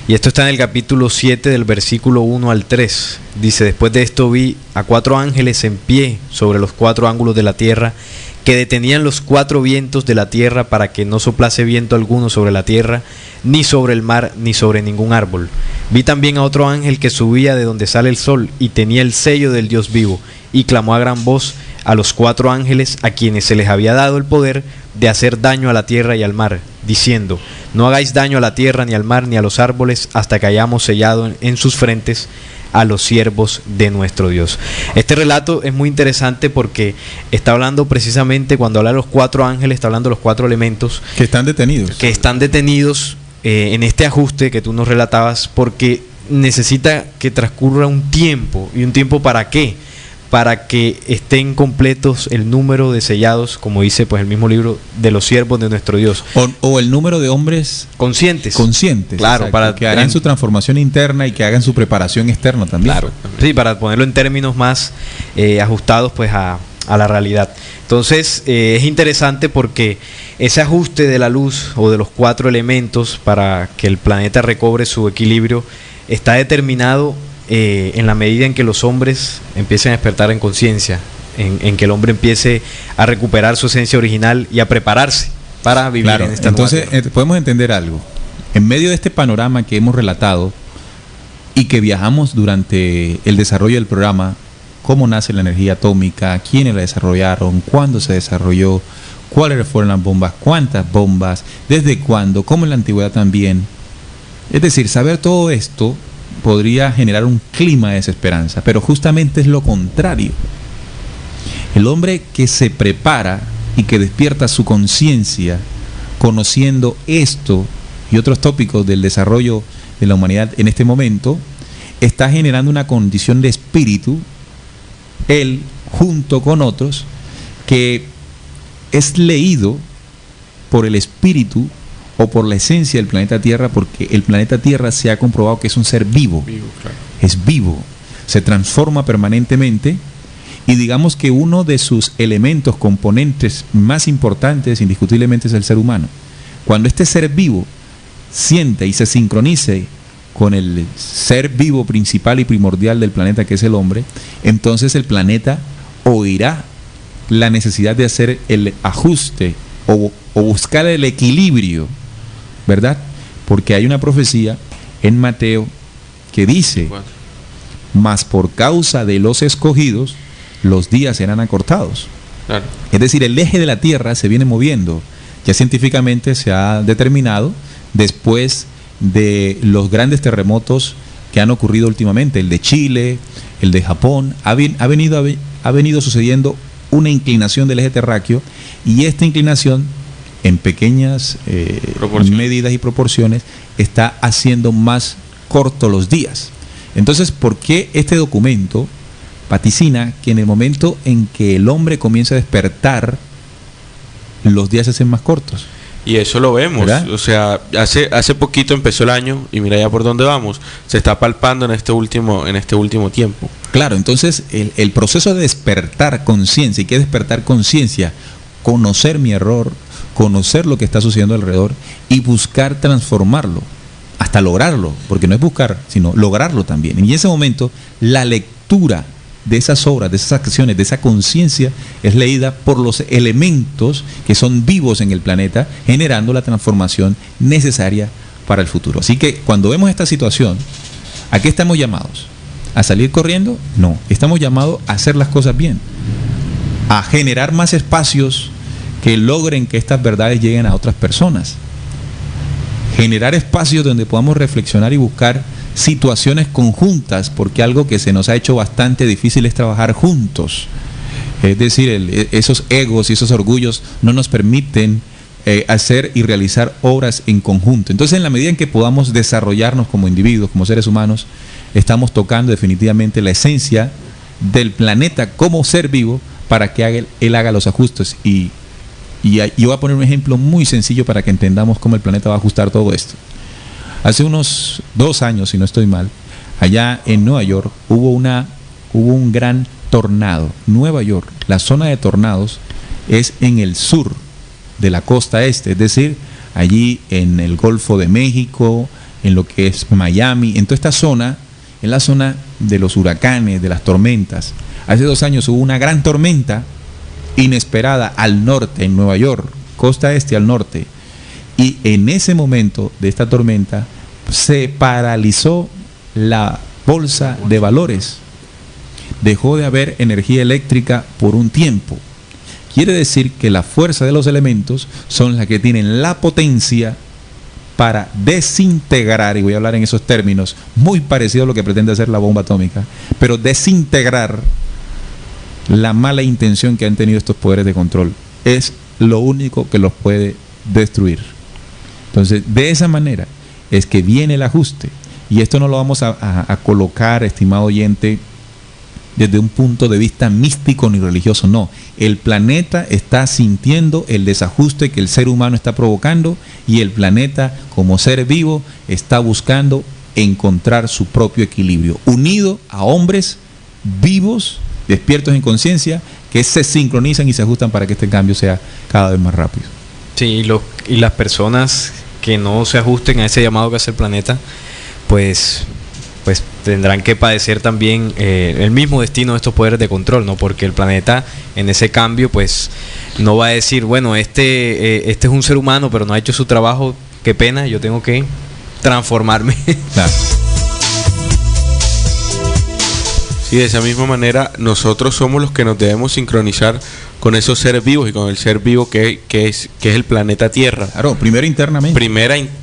Y esto está en el capítulo 7 del versículo 1 al 3. Dice: después de esto vi a 4 ángeles en pie sobre los 4 ángulos de la tierra, que detenían los 4 vientos de la tierra para que no soplase viento alguno sobre la tierra, ni sobre el mar, ni sobre ningún árbol. Vi también a otro ángel que subía de donde sale el sol y tenía el sello del Dios vivo, y clamó a gran voz a los 4 ángeles a quienes se les había dado el poder de hacer daño a la tierra y al mar, diciendo: no hagáis daño a la tierra, ni al mar, ni a los árboles, hasta que hayamos sellado en sus frentes a los siervos de nuestro Dios. Este relato es muy interesante porque está hablando precisamente, cuando habla de los 4 ángeles, está hablando de los 4 elementos que están detenidos en este ajuste que tú nos relatabas, porque necesita que transcurra un tiempo. ¿Y un tiempo para qué? Para que estén completos el número de sellados, como dice pues el mismo libro, de los siervos de nuestro Dios. O el número de hombres conscientes. Claro, exacto, para que hagan su transformación interna y que hagan su preparación externa también. Claro, sí, para ponerlo en términos más ajustados pues a la realidad. Entonces es interesante porque ese ajuste de la luz o de los 4 elementos para que el planeta recobre su equilibrio está determinado en la medida en que los hombres empiecen a despertar en conciencia, en que el hombre empiece a recuperar su esencia original y a prepararse para vivir en esta nueva tierra. Entonces podemos entender algo. En medio de este panorama que hemos relatado y que viajamos durante el desarrollo del programa, cómo nace la energía atómica, quiénes la desarrollaron, cuándo se desarrolló, cuáles fueron las bombas, cuántas bombas, desde cuándo, cómo en la antigüedad también. Es decir, saber todo esto podría generar un clima de desesperanza, pero justamente es lo contrario. El hombre que se prepara y que despierta su conciencia conociendo esto y otros tópicos del desarrollo de la humanidad en este momento, está generando una condición de espíritu, él junto con otros, que es leído por el espíritu o por la esencia del planeta Tierra, porque el planeta Tierra se ha comprobado que es un ser vivo, Claro. es vivo, se transforma permanentemente, y digamos que uno de sus elementos, componentes más importantes indiscutiblemente es el ser humano. Cuando este ser vivo siente y se sincronice con el ser vivo principal y primordial del planeta, que es el hombre, entonces el planeta oirá la necesidad de hacer el ajuste o buscar el equilibrio, ¿verdad? Porque hay una profecía en Mateo que dice: mas por causa de los escogidos los días serán acortados. Claro. Es decir, el eje de la Tierra se viene moviendo. Ya científicamente se ha determinado, después de los grandes terremotos que han ocurrido últimamente, el de Chile, el de Japón, ha venido sucediendo una inclinación del eje terráqueo, y esta inclinación, en pequeñas medidas y proporciones, está haciendo más cortos los días. Entonces, ¿por qué este documento vaticina que en el momento en que el hombre comienza a despertar, los días se hacen más cortos? Y eso lo vemos, ¿verdad? O sea, hace poquito empezó el año y mira ya por dónde vamos. Se está palpando en este último tiempo. Claro, entonces el proceso de despertar conciencia, ¿y qué es despertar conciencia? Conocer mi error, conocer lo que está sucediendo alrededor y buscar transformarlo, hasta lograrlo, porque no es buscar, sino lograrlo también. Y en ese momento, la lectura de esas obras, de esas acciones, de esa conciencia es leída por los elementos que son vivos en el planeta, generando la transformación necesaria para el futuro. Así que cuando vemos esta situación, ¿a qué estamos llamados? ¿A salir corriendo? No, estamos llamados a hacer las cosas bien, a generar más espacios que logren que estas verdades lleguen a otras personas, generar espacios donde podamos reflexionar y buscar situaciones conjuntas, porque algo que se nos ha hecho bastante difícil es trabajar juntos. Es decir, esos egos y esos orgullos no nos permiten hacer y realizar obras en conjunto. Entonces, en la medida en que podamos desarrollarnos como individuos, como seres humanos, estamos tocando definitivamente la esencia del planeta como ser vivo, para que él haga los ajustes. Y yo voy a poner un ejemplo muy sencillo para que entendamos cómo el planeta va a ajustar todo esto. Hace unos 2 años, si no estoy mal, allá en Nueva York hubo un gran tornado. Nueva York, la zona de tornados es en el sur de la costa este, es decir, allí en el Golfo de México, en lo que es Miami, en toda esta zona, en la zona de los huracanes, de las tormentas. Hace 2 años hubo una gran tormenta inesperada al norte, en Nueva York, costa este al norte, y en ese momento de esta tormenta se paralizó la bolsa de valores. Dejó de haber energía eléctrica por un tiempo. Quiere decir que la fuerza de los elementos son las que tienen la potencia para desintegrar, y voy a hablar en esos términos, muy parecido a lo que pretende hacer la bomba atómica, pero desintegrar la mala intención que han tenido estos poderes de control. Es lo único que los puede destruir. Entonces, de esa manera es que viene el ajuste. Y esto no lo vamos a colocar, estimado oyente, desde un punto de vista místico ni religioso, no. El planeta está sintiendo el desajuste que el ser humano está provocando, y el planeta, como ser vivo, está buscando encontrar su propio equilibrio, unido a hombres vivos, despiertos en conciencia, que se sincronizan y se ajustan para que este cambio sea cada vez más rápido. Sí, y las personas que no se ajusten a ese llamado que hace el planeta, pues tendrán que padecer también el mismo destino de estos poderes de control, ¿no? Porque el planeta en ese cambio pues no va a decir, bueno, este es un ser humano pero no ha hecho su trabajo, qué pena, yo tengo que transformarme. Claro. Y de esa misma manera nosotros somos los que nos debemos sincronizar con esos seres vivos y con el ser vivo que es el planeta Tierra. Claro, primero internamente.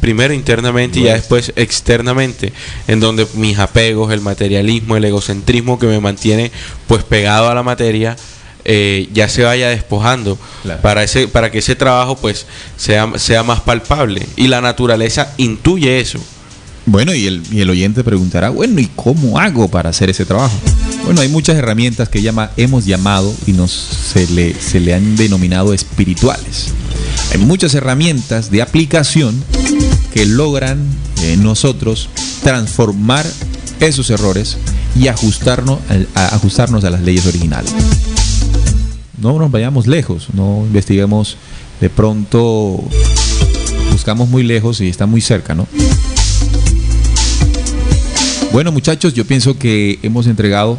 Primero internamente y ya después externamente, en donde mis apegos, el materialismo, el egocentrismo que me mantiene pues pegado a la materia, ya se vaya despojando. Claro. para que ese trabajo pues sea más palpable, y la naturaleza intuye eso. Bueno, y el oyente preguntará, bueno, ¿y cómo hago para hacer ese trabajo? Bueno, hay muchas herramientas que hemos llamado y se le han denominado espirituales. Hay muchas herramientas de aplicación que logran nosotros transformar esos errores y ajustarnos a las leyes originales. No nos vayamos lejos, no investiguemos de pronto, buscamos muy lejos y está muy cerca, ¿no? Bueno, muchachos, yo pienso que hemos entregado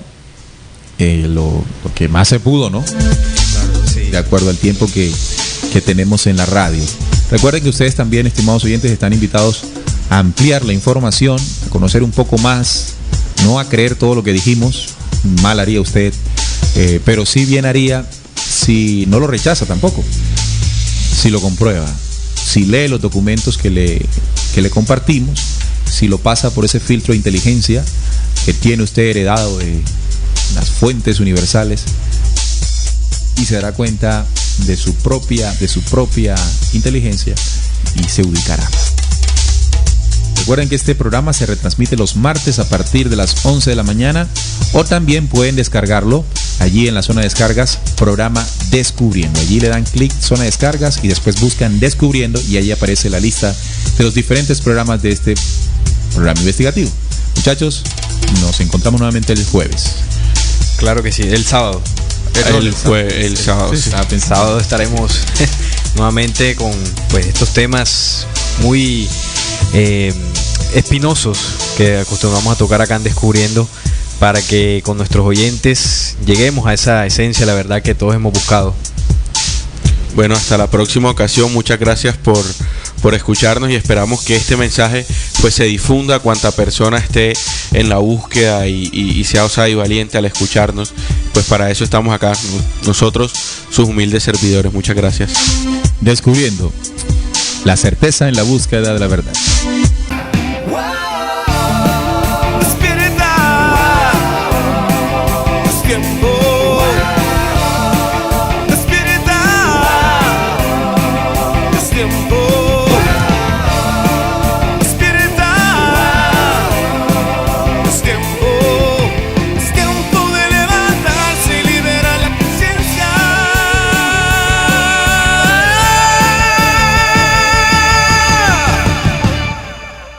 lo que más se pudo, ¿no? Claro, sí. De acuerdo al tiempo que tenemos en la radio. Recuerden que ustedes también, estimados oyentes, están invitados a ampliar la información, a conocer un poco más, no a creer todo lo que dijimos, mal haría usted, pero sí bien haría si no lo rechaza tampoco, si lo comprueba, si lee los documentos que le compartimos, si lo pasa por ese filtro de inteligencia que tiene usted heredado de las fuentes universales, y se dará cuenta de su propia inteligencia y se ubicará. Recuerden que este programa se retransmite los martes a partir de las 11 de la mañana, o también pueden descargarlo allí en la zona de descargas, programa Descubriendo. Allí le dan clic, zona de descargas, y después buscan Descubriendo, y allí aparece la lista de los diferentes programas de este programa investigativo. Muchachos, nos encontramos nuevamente el jueves. Claro que sí, el sábado. El sábado. Sí. El sábado estaremos nuevamente con pues estos temas muy espinosos que acostumbramos a tocar acá en Descubriendo, para que con nuestros oyentes lleguemos a esa esencia, la verdad que todos hemos buscado. Bueno, hasta la próxima ocasión. Muchas gracias por escucharnos, y esperamos que este mensaje pues se difunda a cuanta persona esté en la búsqueda y sea osada y valiente al escucharnos. Pues para eso estamos acá nosotros, sus humildes servidores. Muchas gracias. Descubriendo la certeza en la búsqueda de la verdad.